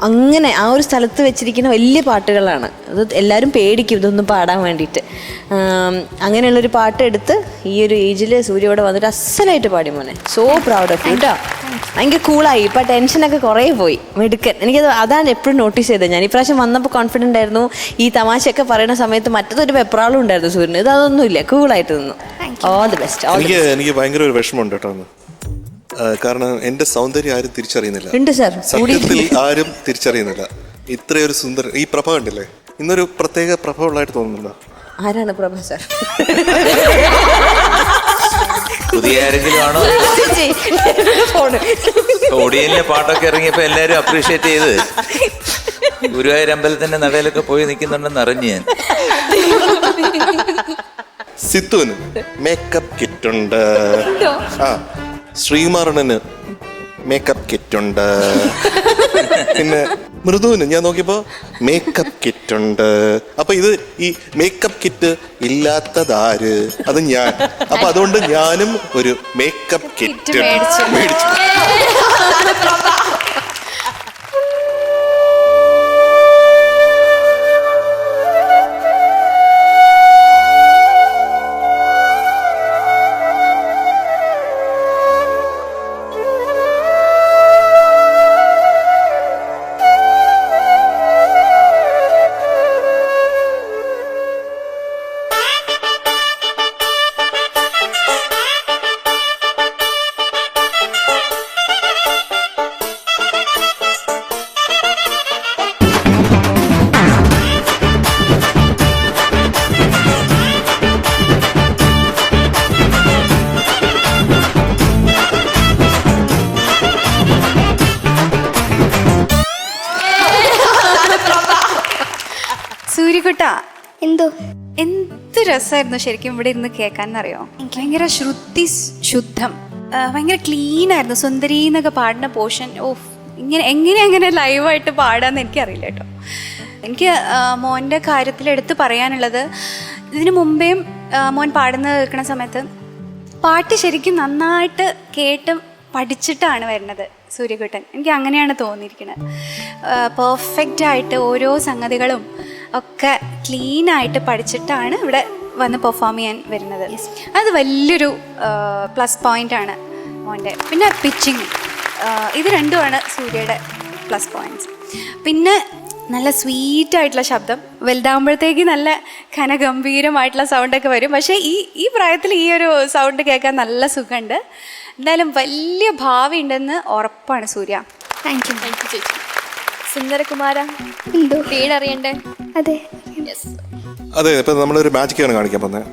അങ്ങനെ ആ ഒരു സ്ഥലത്ത് വെച്ചിരിക്കുന്ന വലിയ പാട്ടുകളാണ്. അത് എല്ലാവരും പേടിക്കും ഇതൊന്നും പാടാൻ വേണ്ടിയിട്ട്. അങ്ങനെയുള്ളൊരു പാട്ട് എടുത്ത് ഈ ഒരു ഏജിൽ സൂര്യയോടെ വന്നിട്ട് അസലായിട്ട് പാടി മോനെ. സോ പ്രൗഡ് ഓഫ് യു കേട്ടോ. ഭയങ്കര കൂളായി. ഇപ്പം ടെൻഷനൊക്കെ കുറേ പോയി. മിടുക്കൻ. അതാണ് എപ്പോഴും നോട്ടീസ് ചെയ്തത്. ഞാൻ ഇപ്രാവശ്യം വന്നപ്പോൾ കോൺഫിഡൻ്റ് ആയിരുന്നു. ഈ തമാശയൊക്കെ പറയുന്ന സമയത്ത് മറ്റതൊരു വെപ്രാളും ഉണ്ടായിരുന്നു സൂര്യന്. ഇതൊന്നുമില്ല, കൂളായിട്ട് നിന്നു. All the best. എനിക്ക് ഭയങ്കര ഒരു വിഷമമുണ്ട് കേട്ടോ, കാരണം എന്റെ സൗന്ദര്യം ആരും തിരിച്ചറിയുന്നില്ല. സത്യത്തിൽ ആരും തിരിച്ചറിയുന്നില്ല. ഇത്രയൊരു സുന്ദര ഈ പ്രഭ കണ്ടില്ലേ, ഇന്നൊരു പ്രത്യേക പ്രഭ ഉള്ളതായിട്ട് തോന്നുന്നുണ്ടോ? ആരാണ് പ്രഭ സാർ? പുതിയ ആരെങ്കിലും ആണോ? ഒടിയലിലെ പാട്ടൊക്കെ ഇറങ്ങിയപ്പോ എല്ലാരും അപ്രീഷിയേറ്റ് ചെയ്ത് ഗുരുവായൂർ അമ്പലത്തിന്റെ നടയിലൊക്കെ പോയി നിൽക്കുന്നുണ്ടെന്ന് അറിഞ്ഞു ഞാൻ. സിത്തുവിന് മേക്കപ്പ് കിറ്റുണ്ട്, ശ്രീകുമാരന് മേക്കപ്പ് കിറ്റുണ്ട്, പിന്നെ മൃദുവിന് ഞാൻ നോക്കിയപ്പോ മേക്കപ്പ് കിറ്റുണ്ട്. അപ്പൊ ഇത് ഈ മേക്കപ്പ് കിറ്റ് ഇല്ലാത്തതാര്? അത് ഞാൻ. അപ്പൊ അതുകൊണ്ട് ഞാനും ഒരു മേക്കപ്പ് കിറ്റ് മേടിച്ചു. സൂര്യകുട്ടാ, എന്തോ എന്ത് രസമായിരുന്നു ശരിക്കും ഇവിടെ ഇരുന്ന് കേൾക്കാന്നറിയോ? ഭയങ്കര ശ്രുതി ശുദ്ധം, ഭയങ്കര ക്ലീൻ ആയിരുന്നു. സുന്ദരി എന്നൊക്കെ പാടുന്ന പോർഷൻ, എങ്ങനെ ലൈവായിട്ട് പാടാന്ന് എനിക്കറിയില്ല കേട്ടോ. എനിക്ക് മോൻ്റെ കാര്യത്തിൽ എടുത്ത് പറയാനുള്ളത്, ഇതിനു മുമ്പേയും മോൻ പാടുന്നത് കേൾക്കുന്ന സമയത്ത് പാട്ട് ശരിക്കും നന്നായിട്ട് കേട്ട് പഠിച്ചിട്ടാണ് വരുന്നത് സൂര്യകുട്ടൻ. എനിക്ക് അങ്ങനെയാണ് തോന്നിയിരിക്കുന്നത്. പെർഫെക്റ്റ് ആയിട്ട് ഓരോ സംഗതികളും ഒക്കെ ക്ലീനായിട്ട് പഠിച്ചിട്ടാണ് ഇവിടെ വന്ന് പെർഫോം ചെയ്യാൻ വരുന്നത്. അത് വലിയൊരു പ്ലസ് പോയിൻ്റാണ് മോൻ്റെ. പിന്നെ പിച്ചിങ്, ഇത് രണ്ടുമാണ് സൂര്യയുടെ പ്ലസ് പോയിൻറ്റ്സ്. പിന്നെ നല്ല സ്വീറ്റായിട്ടുള്ള ശബ്ദം, വലുതാകുമ്പോഴത്തേക്ക് നല്ല ഘനഗംഭീരമായിട്ടുള്ള സൗണ്ടൊക്കെ വരും. പക്ഷേ ഈ പ്രായത്തിൽ ഈ ഒരു സൗണ്ട് കേൾക്കാൻ നല്ല സുഖമുണ്ട്. എന്തായാലും വലിയ ഭാവി ഉണ്ടെന്ന് ഉറപ്പാണ് സൂര്യ. Thank you. ചേച്ചി. സുന്ദരകുമാര, എന്തോ പേരറിയണ്ടേ? അതെ. അതെ, ഇപ്പം നമ്മളൊരു മാജിക്കാണ് കാണിക്കാൻ പോകുന്നത്.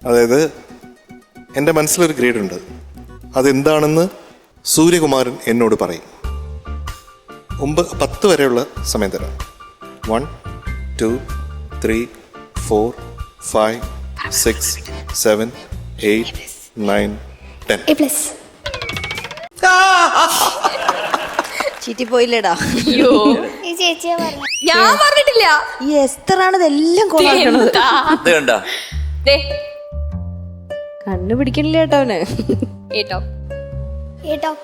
അതായത് എൻ്റെ മനസ്സിലൊരു ഗ്രേഡ് ഉണ്ട്, അതെന്താണെന്ന് സൂര്യകുമാരൻ എന്നോട് പറയും. 10 വരെയുള്ള സമയം തരാം. 1 2 3 4 5 6 7 8 9 10. A+. ചീറ്റി പോയില്ലേടാ. ഈ ചേച്ചിയാ പറഞ്ഞു. ഞാൻ പറഞ്ഞിട്ടില്ല. ഈ എസ്തറാണ് ഇതെല്ലാം കൊള്ളാക്കണത്. ഇത് കണ്ടോ? ദേ, കണ്ണുപിടിക്കണില്ല കേട്ടോ അവന്. കേട്ടോ, A top.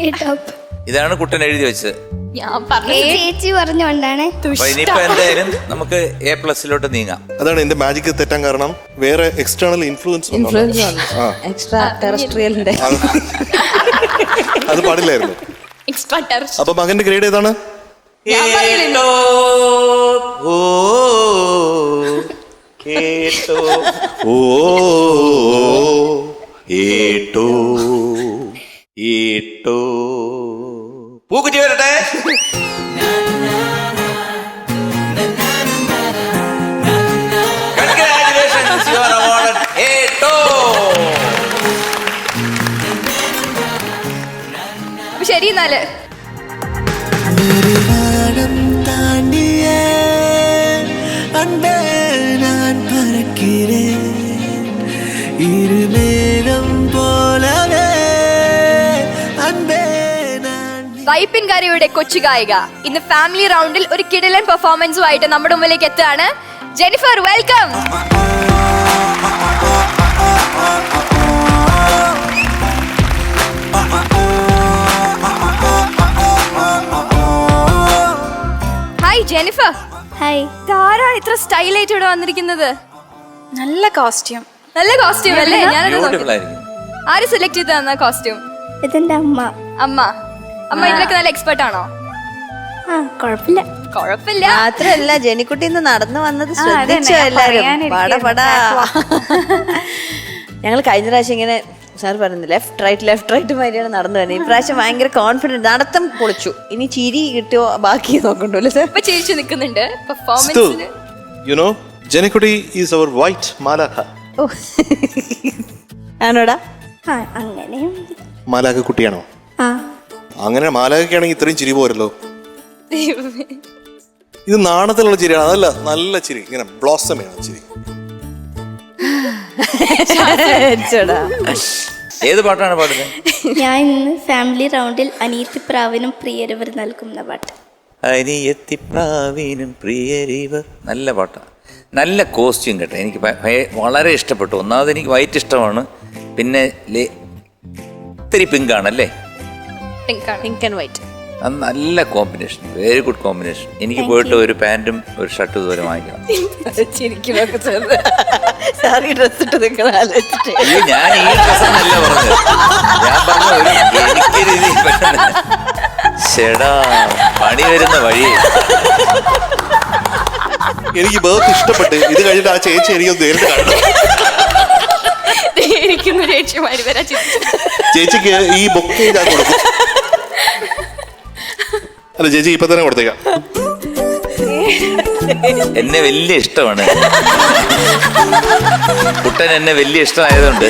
A top. ഇതാണ് കുട്ടൻ എഴുതി വെച്ചത്. ഞാൻ പറഞ്ഞു. ചേച്ചി പറഞ്ഞുകൊണ്ടാണ്. അപ്പൊ ഇനിയിപ്പോ എന്തായാലും നമുക്ക് A+ നീങ്ങാം. അതാണ് എൻ്റെ മാജിക് തെറ്റാൻ കാരണം. വേറെ എക്സ്റ്റേണൽ ഇൻഫ്ലുവൻസ് എക്സ്ട്രാ ടെറസ്ട്രിയലിന്റെ അത് പാടില്ലായിരുന്നു. Extra terrace. അപ്പൊ മകന്റെ ഗ്രേഡ് ഏതാണ്? പൂക്കുറ്റി വരട്ടെ. Congratulations, you are awarded A2. അപ്പൊ ശരി എന്നാല്. വൈപ്പിൻകാരിയുടെ കൊച്ചു ഗായിക ഇന്ന് ഫാമിലി റൗണ്ടിൽ ഒരു കിടിലൻ പെർഫോമൻസുമായിട്ട് നമ്മുടെ മുമ്പിലേക്ക് എത്തുകയാണ്. Jennifer, welcome. Hi Jennifer. Hi. Tara ഇത്ര സ്റ്റൈലായിട്ട് ഇവിടെ വന്നിരിക്കുന്നത്? നല്ല കോസ്റ്റ്യൂം. നല്ല കോസ്റ്റ്യൂം അല്ലേ? ഞാനത് Beautiful നോക്കി. ആയിരിക്കും. ആര് സെലക്ട് ചെയ്ത് തന്ന കോസ്റ്റ്യൂം? ഇതെന്റെ അമ്മ. അമ്മ ഇതിലൊക്കെ നല്ല എക്സ്പെർട്ട് ആണോ? ആ, കുഴപ്പമില്ല. കുഴപ്പമില്ല. മാത്രല്ല ജെനിക്കുട്ടി ഇന്ന് നടന്നു വന്നത് അതന്നെ, ശ്രദ്ധിച്ചോ ഞാൻ എല്ലാരും. പറയാനിരിക്കുകയായിരുന്നു. പടപടാ. ഞങ്ങൾ കഴിഞ്ഞ പ്രാവശ്യം ഇങ്ങനെ സാർ പറയുന്നത് ലെഫ്റ്റ് റൈറ്റ് മാതിരിയാണ് നടന്നു തന്നെ. ഇപ്രാവശ്യം ഭയങ്കര കോൺഫിഡൻറ്റ്, നടത്തം പൊളിച്ചു. ഇനി ചിരി കിട്ടിയോ ബാക്കി നോക്കണ്ടല്ലോ സാർ. ഇപ്പൊ ചിരിച്ചു നിൽക്കുന്നുണ്ട് പെർഫോമൻസിന്. You know, Janakkutty is our white മാലാഖ. ഓ ആണോടാ? ആ, അങ്ങനെയും. മാലാഖ കുട്ടിയാണോ? ആ. അങ്ങനെ മാലാഖയ്ക്കാണെങ്കിൽ ഇത്രയും ചിരി പോരല്ലോ. ഇത് നാണത്തിലുള്ള ചിരിയാണ്, അതല്ല നല്ല ചിരി, ഇങ്ങനെ ബ്ലോസമാണ് ചിരി. ചേടാ. ഏത് പാട്ടാണ് പാടുന്നത്? ഞാൻ ഇന്ന് ഫാമിലി റൗണ്ടിൽ അനിയത്തിപ്രാവിനും പ്രിയരവർ നൽകുന്ന പാട്ട്. അനിയത്തിപ്രാവിനും പ്രിയരിവർ. നല്ല പാട്ടാണ്, നല്ല കോസ്റ്റ്യൂം കേട്ടോ. എനിക്ക് വളരെ ഇഷ്ടപ്പെട്ടു. ഒന്നാമത് എനിക്ക് വൈറ്റ് ഇഷ്ടമാണ്, പിന്നെ ഇത്തിരി പിങ്കാണല്ലേ? Pink and white. അത് നല്ല കോമ്പിനേഷൻ, വെരി ഗുഡ് കോമ്പിനേഷൻ. എനിക്ക് പോയിട്ട് ഒരു പാൻറ്റും ഒരു ഷർട്ടും ഇതുവരെ വാങ്ങിക്കണം. സാറി ഡ്രസ് ഇട്ട് നിങ്ങൾ ആലോചിച്ചിട്ട്. അയ്യോ, ഞാൻ ഈ ഡ്രസ്സെന്നല്ല പറഞ്ഞത്, ഞാൻ പറഞ്ഞ ഒരു എനിക്ക് രീതിയിൽ പറ്റുന്ന ചേടാ പണി വരുന്ന വഴി. എനിക്ക് ബർത്ത് ഇഷ്ടപ്പെട്ട് ഇത് കഴിഞ്ഞിട്ട് ആ ചേച്ചി എനിക്ക് നേരിട്ട് കാണണം. ചേച്ചിക്ക് ഈ ബൊക്കെ ഞാൻ കൊടുക്കും. അല്ല ചേച്ചി ഇപ്പൊ തന്നെ കൊടുത്തേക്കാം. എന്നെ വലിയ ഇഷ്ടമാണ് കുട്ടൻ, എന്നെ വലിയ ഇഷ്ടമായതുകൊണ്ട്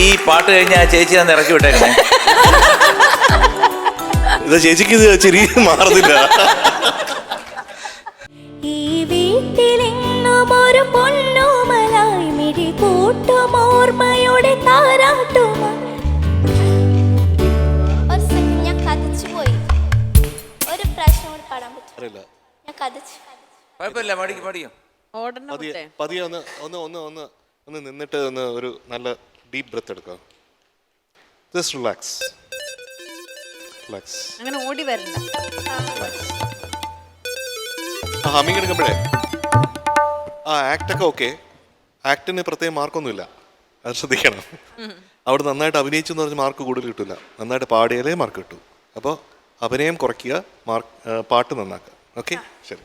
ഈ പാട്ട് കഴിഞ്ഞ് ആ ചേച്ചി അന്ന് ഇറക്കി വിട്ടേക്കണേ. ഇത് ചേച്ചിക്ക് ഇത് ചിരി മാറുന്നില്ല. ഈ വീട്ടിലെങ്ങും ഒരു പൊന്നോമലായി മിഴി കൂട്ടുമോർമ്മയുടെ താരാട്ടുമായി. ഒരു സെക്കൻഡ്, ഞാൻ കഥച്ചു പോയി. ഒരു പ്രാവശ്യം കൂടി പാടാൻ പറ്റും? അറിയില്ല. ഞാൻ കഥച്ചു. കുഴപ്പമില്ല, പാടിയോ. പതിയെ ഒന്ന് നിന്നിട്ട് ഒന്ന് ഒരു നല്ല ഡീപ് ബ്രെത്ത് എടുക്കുക. Just relax. അങ്ങനെ ഓടി വരണ്ട. ഹമ്മിങ് എടുക്കുമ്പോഴേ ആ ആക്ടൊക്കെ ഓക്കെ, ആക്ടിന് പ്രത്യേകം മാർക്കൊന്നുമില്ല, അത് ശ്രദ്ധിക്കണം. അവിടെ നന്നായിട്ട് അഭിനയിച്ചു എന്ന് പറഞ്ഞ് മാർക്ക് കൂടുതൽ കിട്ടില്ല, നന്നായിട്ട് പാടിയാലേ മാർക്ക് കിട്ടൂ. അപ്പോൾ അഭിനയം കുറയ്ക്കുക, പാട്ട് നന്നാക്കുക. ഓക്കെ, ശരി.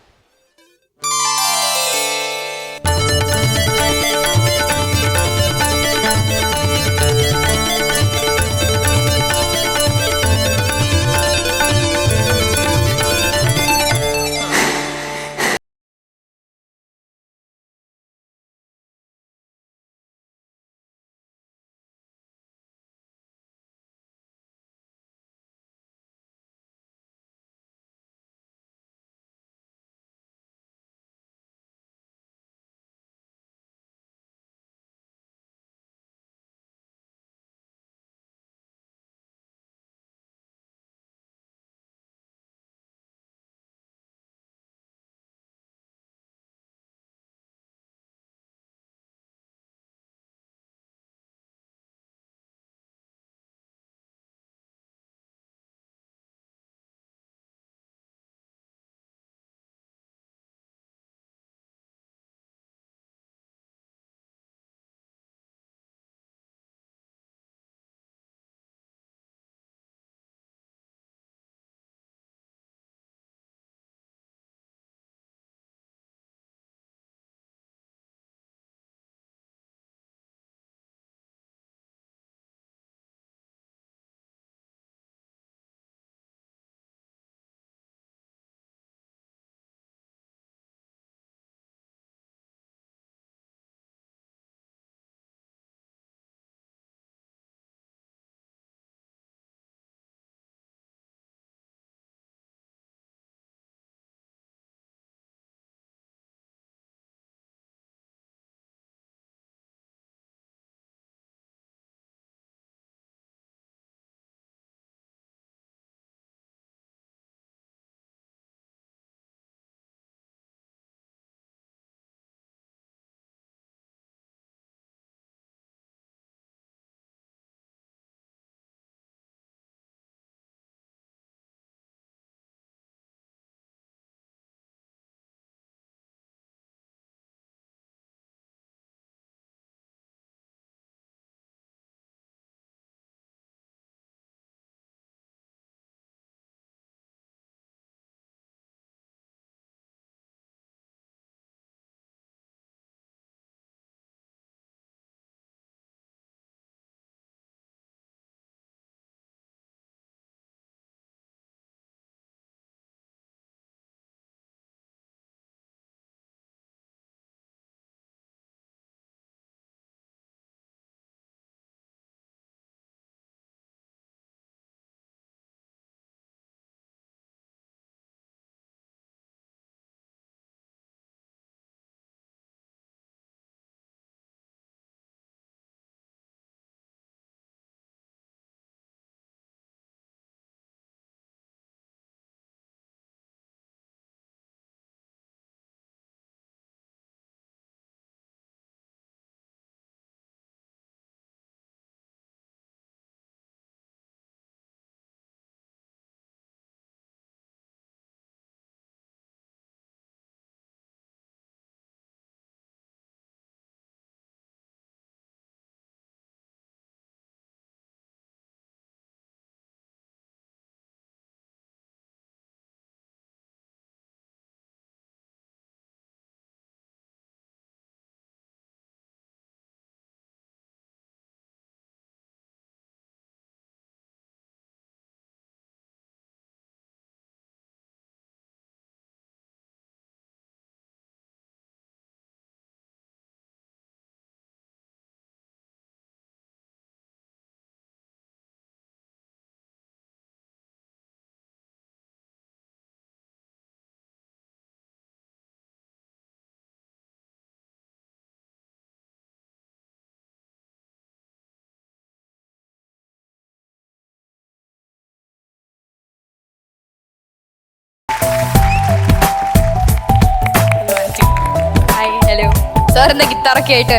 വരുന്ന ഗിത്താറൊക്കെ ആയിട്ട്?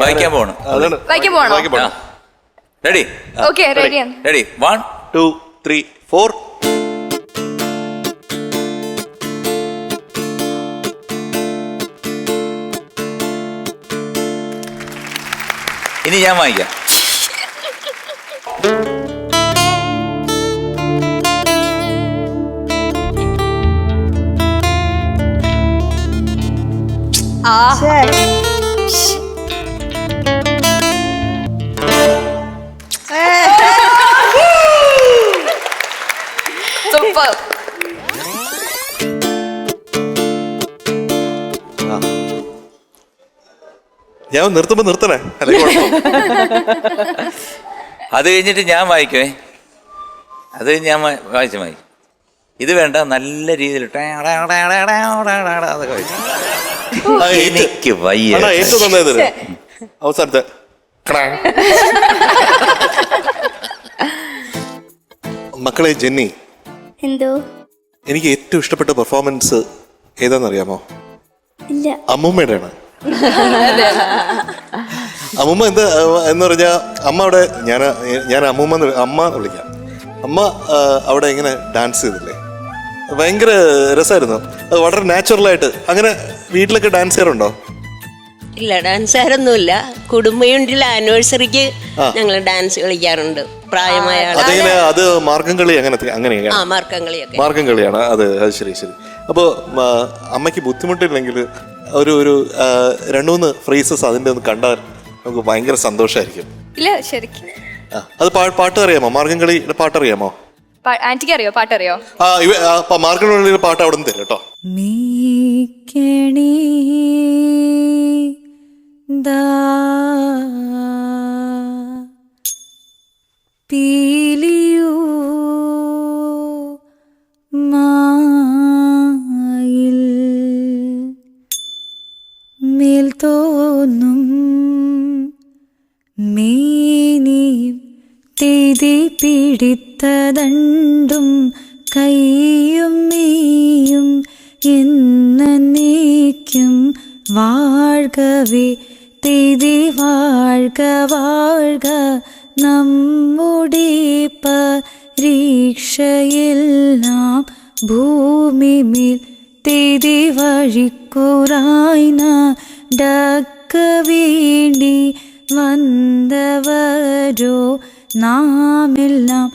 വായിക്കാൻ പോകണം. അതാണ് വായിക്കാൻ പോകണോ? വായിക്കാൻ പോണം. റെഡി? ഓക്കെ, റെഡിയാണ്. റെഡി? 1 2 3 4. ഇനി ഞാൻ വായിക്കാം. സൂപ്പർ. ഞാൻ നിർത്തുമ്പോ നിർത്തണേ, അല്ലെങ്കിൽ കുഴപ്പം. അത് കഴിഞ്ഞിട്ട് ഞാൻ വായിക്കുവേ. അത് കഴിഞ്ഞ് ഞാൻ വായിച്ചു വായിക്കും. ഇത് വേണ്ട, നല്ല രീതിയിൽ അതൊക്കെ വായിക്കും. എനിക്ക് വയ്യ. അണ്ണാ, ഏറ്റവും നന്നായത് അവസാനത്തെ മക്കളെ. ജെന്നി, എന്തോ? എനിക്ക് ഏറ്റവും ഇഷ്ടപ്പെട്ട പെർഫോമൻസ് ഏതാണെന്നറിയാമോ? ഇല്ല. അമ്മൂമ്മയുടെയാണ്. അമ്മൂമ്മ എന്ന് പറഞ്ഞാൽ അമ്മ അവിടെ ഞാൻ അമ്മൂമ്മ അമ്മ വിളിക്കാം. അമ്മ അവിടെ ഇങ്ങനെ ഡാൻസ് ചെയ്തില്ലേ, ഭയങ്കര രസമായിരുന്നു. അത് വളരെ നാച്ചുറലായിട്ട്. അങ്ങനെ വീട്ടിലൊക്കെ ഡാൻസ് ചെയ്യാറുണ്ടോ? ഇല്ല, ഡാൻസുകാരൊന്നുമില്ല. കുടുംബയുണ്ടിൽ ആനിവേഴ്സറിക്ക് ഞങ്ങൾ ഡാൻസ് കളിക്കാറുണ്ട്. പ്രായമായ അതെങ്ങനെ? അത് മാർഗം കളി അങ്ങനെയാണ്. മാർക്കം കളിയൊക്കെ. മാർഗം കളിയാണ് അത്. ശരി. അപ്പോൾ അമ്മയ്ക്ക് ബുദ്ധിമുട്ടില്ലെങ്കിൽ ഒരു 2-3 ഫ്രേസസ് അതിൻ്റെ ഒന്ന് കണ്ടാൽ നമുക്ക് ഭയങ്കര സന്തോഷമായിരിക്കും. ഇല്ല, ശരിക്കും. അത് പാട്ട് അറിയാമോ? മാർഗം കളിയുടെ പാട്ട് അറിയാമോ? ആന്റിക്ക് അറിയോ? പാട്ടറിയോ? മാർഗം കളിയുടെ പാട്ട് അവിടെ നിന്ന് തരും കേട്ടോ. പീലിയൂ മായിൽ മേൽ തോന്നും മേനിയും തെയ്തി പിടിത്തതണ്ടും കൈയും നീയും എന്നേക്കും വാഴ്കവേ തെയ്തി വാഴ്ക വാഴ്ക നമ്മുടെ പരീക്ഷയെല്ലാം ഭൂമിമേൽ തെയ്തി വഴിക്കുറായി നടക്ക വേണ്ടി വന്നവരോ നാമെല്ലാം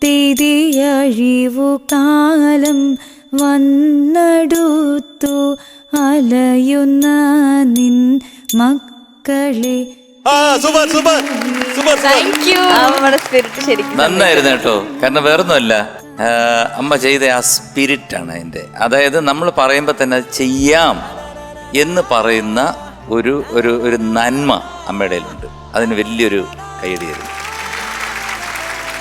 തെയ്തി അഴിവു കാലം വന്നടുത്തു അലയുന്ന നിൻ മക്കളെ. നന്നായിരുന്നു കേട്ടോ. കാരണം വേറൊന്നുമല്ല, അമ്മ ചെയ്ത ആ സ്പിരിറ്റ് ആണ് അതിൻ്റെ. അതായത് നമ്മൾ പറയുമ്പോൾ തന്നെ അത് ചെയ്യാം എന്ന് പറയുന്ന ഒരു നന്മ അമ്മയുടെ ഉണ്ട്. അതിന് വലിയൊരു കൈയടിയായിരുന്നു.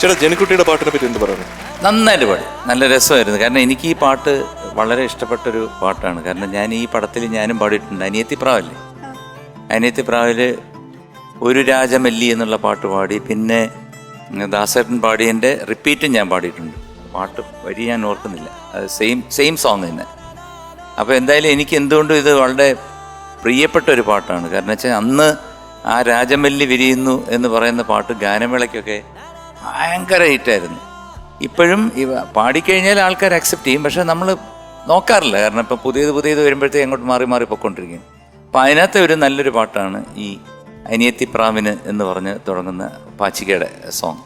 ചേട്ടാ, ജനിക്കുട്ടിയുടെ പാട്ടിനെ പറ്റി എന്ത് പറയുന്നു? നന്നായിട്ട് പാടി, നല്ല രസമായിരുന്നു. കാരണം എനിക്ക് ഈ പാട്ട് വളരെ ഇഷ്ടപ്പെട്ടൊരു പാട്ടാണ്. കാരണം ഞാൻ ഈ പടത്തിൽ ഞാനും പാടിയിട്ടുണ്ട്. അനിയത്തിപ്രാവല്ലേ, അനിയത്തിപ്രാവിൽ ഒരു രാജമല്ലി എന്നുള്ള പാട്ട് പാടി. പിന്നെ ദാസേട്ടൻ പാടിയതിൻ്റെ റിപ്പീറ്റും ഞാൻ പാടിയിട്ടുണ്ട്. പാട്ട് വരി ഞാൻ ഓർക്കുന്നില്ല, അത് സെയിം സോങ് തന്നെ. അപ്പോൾ എന്തായാലും എനിക്ക് എന്തുകൊണ്ടും ഇത് വളരെ പ്രിയപ്പെട്ട ഒരു പാട്ടാണ്. കാരണം വെച്ചാൽ അന്ന് ആ രാജമല്ലി വിരിയുന്നു എന്ന് പറയുന്ന പാട്ട് ഗാനമേളയ്ക്കൊക്കെ ഭയങ്കര ഹിറ്റായിരുന്നു. ഇപ്പോഴും പാടിക്കഴിഞ്ഞാൽ ആൾക്കാർ അക്സെപ്റ്റ് ചെയ്യും, പക്ഷെ നമ്മൾ നോക്കാറില്ല. കാരണം ഇപ്പം പുതിയത് വരുമ്പോഴത്തേക്ക് അങ്ങോട്ട് മാറി പൊയ്ക്കൊണ്ടിരിക്കും. അപ്പം അതിനകത്ത് ഒരു നല്ലൊരു പാട്ടാണ് ഈ അനിയത്തിപ്രാവിന് എന്ന് പറഞ്ഞ് തുടങ്ങുന്ന പാച്ചിക്കയുടെ സോങ്.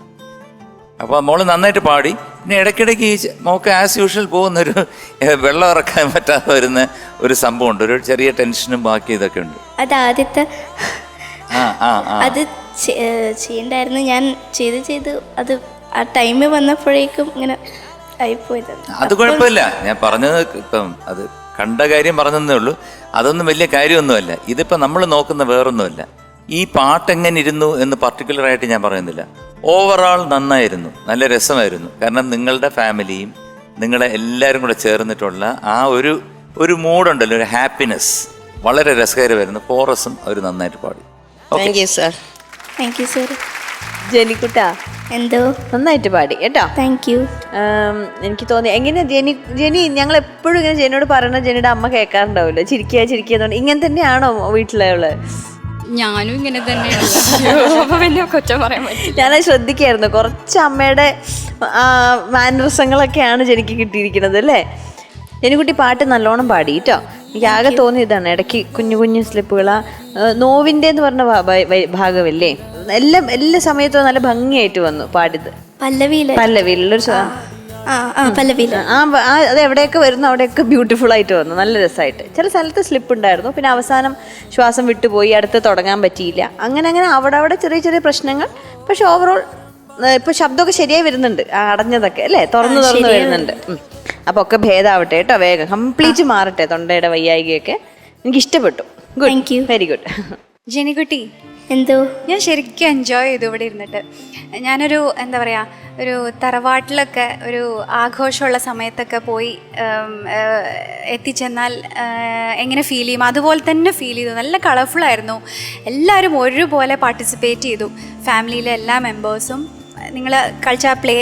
അപ്പോൾ മോള് നന്നായിട്ട് പാടി. പിന്നെ ഇടയ്ക്കിടയ്ക്ക് ഈ മോക്ക് ആസ് യൂഷ്വൽ പോകുന്നൊരു വെള്ളം ഇറക്കാൻ പറ്റാതെ വരുന്ന ഒരു സംഭവമുണ്ട്. ഒരു ചെറിയ ടെൻഷനും ബാക്കി ഇതൊക്കെ ഉണ്ട്. അത് ആദ്യത്തെ അത് ചെയ്യണ്ടായിരുന്നു. ഞാൻ ചെയ്ത് അത് ആ ടൈമിൽ വന്നപ്പോഴേക്കും ഇങ്ങനെ ആയിപ്പോയത്. അത് കുഴപ്പമില്ല. ഞാൻ പറഞ്ഞത് ഇപ്പം അത് കണ്ട കാര്യം പറഞ്ഞതേ ഉള്ളൂ. അതൊന്നും വലിയ കാര്യമൊന്നുമല്ല. ഇതിപ്പോൾ നമ്മൾ നോക്കുന്ന വേറൊന്നുമല്ല. ഈ പാട്ട് എങ്ങനെ ഇരുന്നു എന്ന് പർട്ടിക്കുലറായിട്ട് ഞാൻ പറയുന്നില്ല. ഓവറാൾ നന്നായിരുന്നു, നല്ല രസമായിരുന്നു. കാരണം നിങ്ങളുടെ ഫാമിലിയും നിങ്ങളെ എല്ലാവരും കൂടെ ചേർന്നിട്ടുള്ള ആ ഒരു മൂഡുണ്ടല്ലോ, ഒരു ഹാപ്പിനെസ്, വളരെ രസകരമായിരുന്നു. കോറസും അവർ നന്നായിട്ട് പാടി. Thank you sir. Thank you sir. ജനിക്കുട്ടാ, എന്തോ നന്നായിട്ട് പാടി കേട്ടോ. Thank you. എനിക്ക് തോന്നി എങ്ങനെ ജെനി ഞങ്ങൾ എപ്പോഴും ഇങ്ങനെ ജെനിയോട് പറയുന്നത് ജെനിയുടെ അമ്മ കേൾക്കാറുണ്ടാവില്ല, ചിരിക്കുക ഇങ്ങനെ തന്നെയാണോ വീട്ടിലുള്ള? ഞാനും ഇങ്ങനെ തന്നെയാണ്. കൊച്ചം പറയാൻ പറ്റില്ല. ഞാനത് ശ്രദ്ധിക്കായിരുന്നു, കുറച്ച് അമ്മയുടെ മാനറിസങ്ങളൊക്കെയാണ് ജനിക്ക് കിട്ടിയിരിക്കുന്നത് അല്ലേ. ജനിക്കുട്ടി പാട്ട് നല്ലോണം പാടി കേട്ടോ. എനിക്ക് ആകെ തോന്നിയതാണ് ഇടയ്ക്ക് കുഞ്ഞു കുഞ്ഞു സ്ലിപ്പുകളാ. നോവിൻ്റെ എന്ന് പറഞ്ഞ ഭാഗമല്ലേ, എല്ലാ സമയത്തും നല്ല ഭംഗിയായിട്ട് വന്നു പാടിയത്. പല്ലവിയിലുള്ളൊരു അത് എവിടെയൊക്കെ വരുന്നു അവിടെയൊക്കെ ബ്യൂട്ടിഫുൾ ആയിട്ട് വന്നു, നല്ല രസമായിട്ട്. ചില സ്ഥലത്ത് സ്ലിപ്പ് ഉണ്ടായിരുന്നു, പിന്നെ അവസാനം ശ്വാസം വിട്ടുപോയി, അടുത്ത് തുടങ്ങാൻ പറ്റിയില്ല. അങ്ങനെ അവിടെ ചെറിയ ചെറിയ പ്രശ്നങ്ങൾ. പക്ഷെ ഓവറോൾ ഇപ്പൊ ശബ്ദമൊക്കെ ശരിയായി വരുന്നുണ്ട്, അടഞ്ഞതൊക്കെ അല്ലേ തുറന്നു വരുന്നുണ്ട്. അപ്പൊ ഒക്കെ ഭേദാവട്ടെ കേട്ടോ, വേഗം കംപ്ലീറ്റ് മാറട്ടെ തൊണ്ടയുടെ വയ്യായികയൊക്കെ. എനിക്ക് ഇഷ്ടപ്പെട്ടു. Good, very good. ജെനിക്കുട്ടി, എന്തോ ഞാൻ ശരിക്കും എൻജോയ് ചെയ്തു ഇവിടെ ഇരുന്നിട്ട്. ഞാനൊരു എന്താ പറയുക, ഒരു തറവാട്ടിലൊക്കെ ഒരു ആഘോഷമുള്ള സമയത്തൊക്കെ പോയി എത്തിച്ചെന്നാൽ എങ്ങനെ ഫീൽ ചെയ്യും അതുപോലെ തന്നെ ഫീൽ ചെയ്തു. നല്ല കളർഫുള്ളായിരുന്നു, എല്ലാവരും ഒരുപോലെ പാർട്ടിസിപ്പേറ്റ് ചെയ്തു. ഫാമിലിയിലെ എല്ലാ മെമ്പേഴ്സും നിങ്ങൾ കളിച്ച പ്ലേ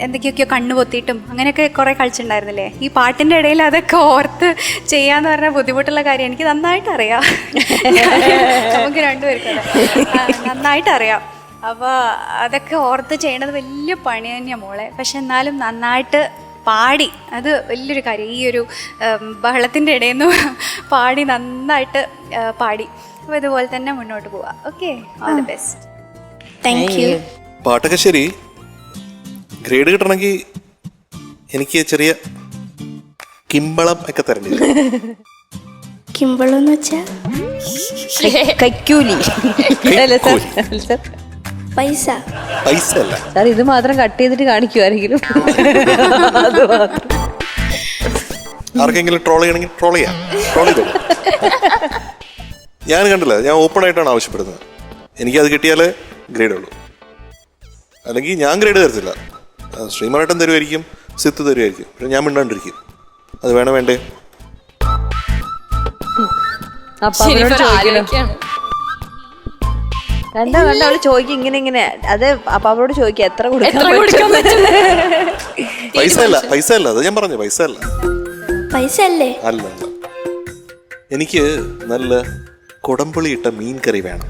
എന്തൊക്കെയൊക്കെയോ കണ്ണു പൊത്തിയിട്ടും അങ്ങനെയൊക്കെ കുറേ കളിച്ചിട്ടുണ്ടായിരുന്നില്ലേ. ഈ പാട്ടിൻ്റെ ഇടയിൽ അതൊക്കെ ഓർത്ത് ചെയ്യാന്ന് പറഞ്ഞാൽ ബുദ്ധിമുട്ടുള്ള കാര്യം എനിക്ക് നന്നായിട്ട് അറിയാം. നമുക്ക് രണ്ടുപേർക്കും നന്നായിട്ട് അറിയാം. അപ്പോൾ അതൊക്കെ ഓർത്ത് ചെയ്യണത് വലിയ പണി തന്നെയാണ് മോളെ. പക്ഷെ എന്നാലും നന്നായിട്ട് പാടി, അത് വലിയൊരു കാര്യം. ഈ ഒരു ബഹളത്തിൻ്റെ ഇടയിൽ നിന്ന് പാടി നന്നായിട്ട് പാടി. അപ്പോൾ ഇതുപോലെ തന്നെ മുന്നോട്ട് പോവാം. Okay, all the best. Thank you. പാട്ടൊക്കെ ശരി. ഗ്രേഡ് കിട്ടണമെങ്കിൽ എനിക്ക് ചെറിയ കിമ്പളം ഒക്കെ തരേണ്ടി വരും. കിമ്പളം എന്ന് വെച്ചാൽ കൈക്കൂലി, പൈസ അല്ല സാർ. ഇത് മാത്രം കട്ട് ചെയ്തിട്ട് കാണിക്കുമായിരിക്കും. ആർക്കെങ്കിലും ട്രോൾ ചെയ്യണമെങ്കിൽ ട്രോൾ ചെയ്തോളൂ. ഞാൻ കണ്ടില്ല, ഞാൻ ഓപ്പൺ ആയിട്ടാണ് ആവശ്യപ്പെടുന്നത്. എനിക്കത് കിട്ടിയാലേ ഗ്രേഡ് ഉള്ളൂ, അല്ലെങ്കിൽ ഞാൻ ഗ്രേഡ് തരത്തില്ല. ശ്രീമാനേട്ടൻ തരുമായിരിക്കും, സിത്ത് തരുമായിരിക്കും, പക്ഷെ ഞാൻ മിണ്ടാണ്ടിരിക്കും. അത് വേണ്ടേ? രണ്ടാള് ചോദിക്കും ഇങ്ങനെ. അത് അപ്പൊ അവരോട് ചോദിക്കുക എത്ര കൊടുക്കാൻ പൈസ അല്ല, അത് ഞാൻ പറഞ്ഞു, പൈസ അല്ലേ. അല്ല, എനിക്ക് നല്ല കുടംപുളി ഇട്ട മീൻ കറി വേണം.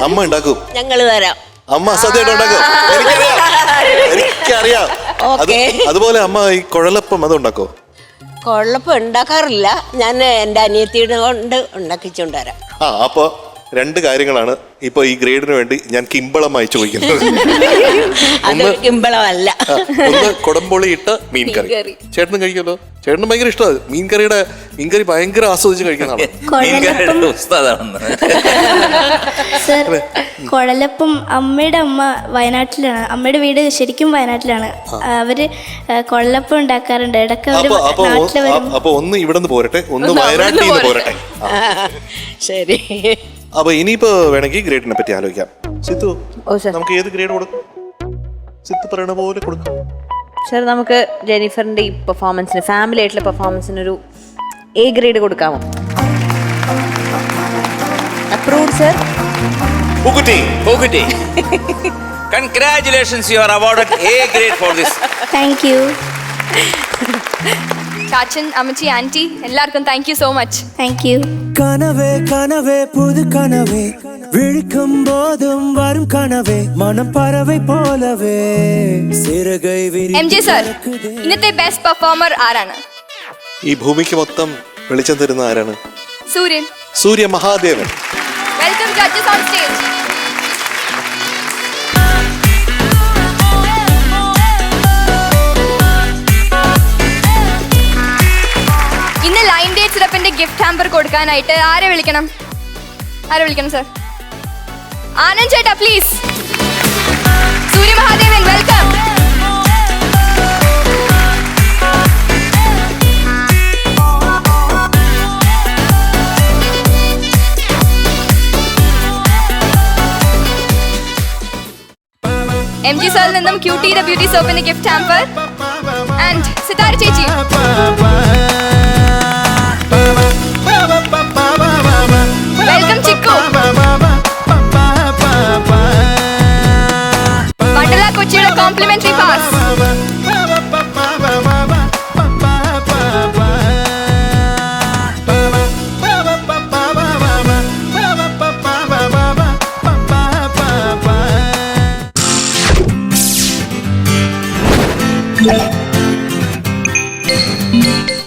അമ്മ ഉണ്ടാക്കും, ഞങ്ങള് തരാം. അമ്മ സദ്യയായിട്ട് ഉണ്ടാക്കും, എനിക്കറിയാം. അതുപോലെ അമ്മ ഈ കുഴലപ്പം അത് ഉണ്ടാക്കോ? കുഴപ്പം ഉണ്ടാക്കാറില്ല, ഞാൻ എൻ്റെ അനിയത്തിയുടെ കൊണ്ട് ഉണ്ടാക്കിച്ചുകൊണ്ട് വരാം. അപ്പൊ രണ്ട് കാര്യങ്ങളാണ് ഇപ്പൊ ഈ ഗ്രേഡിന് വേണ്ടി ഞാൻ കിമ്പളമായി ചോദിക്കുന്നത്. അതൊരു കിമ്പളമല്ല, ഒന്ന് കുടംപുളി ഇട്ട മീൻ കറി. ചേട്ടനും കഴിക്കുമല്ലോ, ചേട്ടനും ഭയങ്കര ഇഷ്ടമാണ് മീൻകറി ഭയങ്കര ആസ്വദിച്ച് കഴിക്കുന്നതാണ്. സർ, കുഴലപ്പം അമ്മയുടെ അമ്മ വയനാട്ടിലാണ്, അമ്മയുടെ വീട് ശരിക്കും വയനാട്ടിലാണ്. അവര് കുഴലപ്പം ഉണ്ടാക്കാറുണ്ട് ഇടയ്ക്ക്. അപ്പൊ ഒന്ന് ഇവിടെ നിന്ന് പോരട്ടെ, ഒന്ന് വയനാട്ടിൽ നിന്ന് പോരട്ടെ. ശരി. അപ്പൊ ഇനിയിപ്പോ വേണമെങ്കിൽ ഗ്രേഡിനെ പറ്റി ആലോചിക്കാം. സിത്തു, നമുക്ക് ഏത് ഗ്രേഡ് കൊടുക്കും? സിത്ത് പറയണ പോലെ കൊടുക്കാം. സാർ, നമുക്ക് ജെനിഫറിന്റെ ഈ പെർഫോമൻസിന്, ഫാമിലി ആയിട്ടുള്ള പെർഫോമൻസിന് ഒരു എ ഗ്രേഡ് കൊടുക്കാമോ? Approved sir. Congratulations, you are awarded A grade for this. Thank you. ചാച്ചൻ, അമ്മച്ചി, ആന്റി എല്ലാവർക്കും thank you so much. Thank you. കനവേ കനവേ പുതു കനവേ വിളിക്കും പോതും വരും കനവേ മനം പറവൈ പോലവേ സിറകൈ വിരി. എം ജെ സർ, ഇന്നത്തെ ബെസ്റ്റ് പെർഫോമർ ആരാണ്? ഈ ഭൂമിക്ക് മൊത്തം വെളിച്ചം തരുന്ന ആരാണ്? Surya Mahadevan. Welcome judges on stage. ഇന്ന് ലൈൻ ഡേറ്റ് സിറപ്പിന്റെ ഗിഫ്റ്റ് ഹാമ്പർ കൊടുക്കാനായിട്ട് ആരെ വിളിക്കണം സർ? ആനന്ദ് ചേട്ടാ please. Surya Mahadevan, welcome. M G സാറിൽ നിന്നും ക്യൂട്ടി ദ ബ്യൂട്ടി സോപ്പിന്റെ ഗിഫ്റ്റ് ഹാമ്പർ ആൻഡ് സിതാര ചേച്ചി.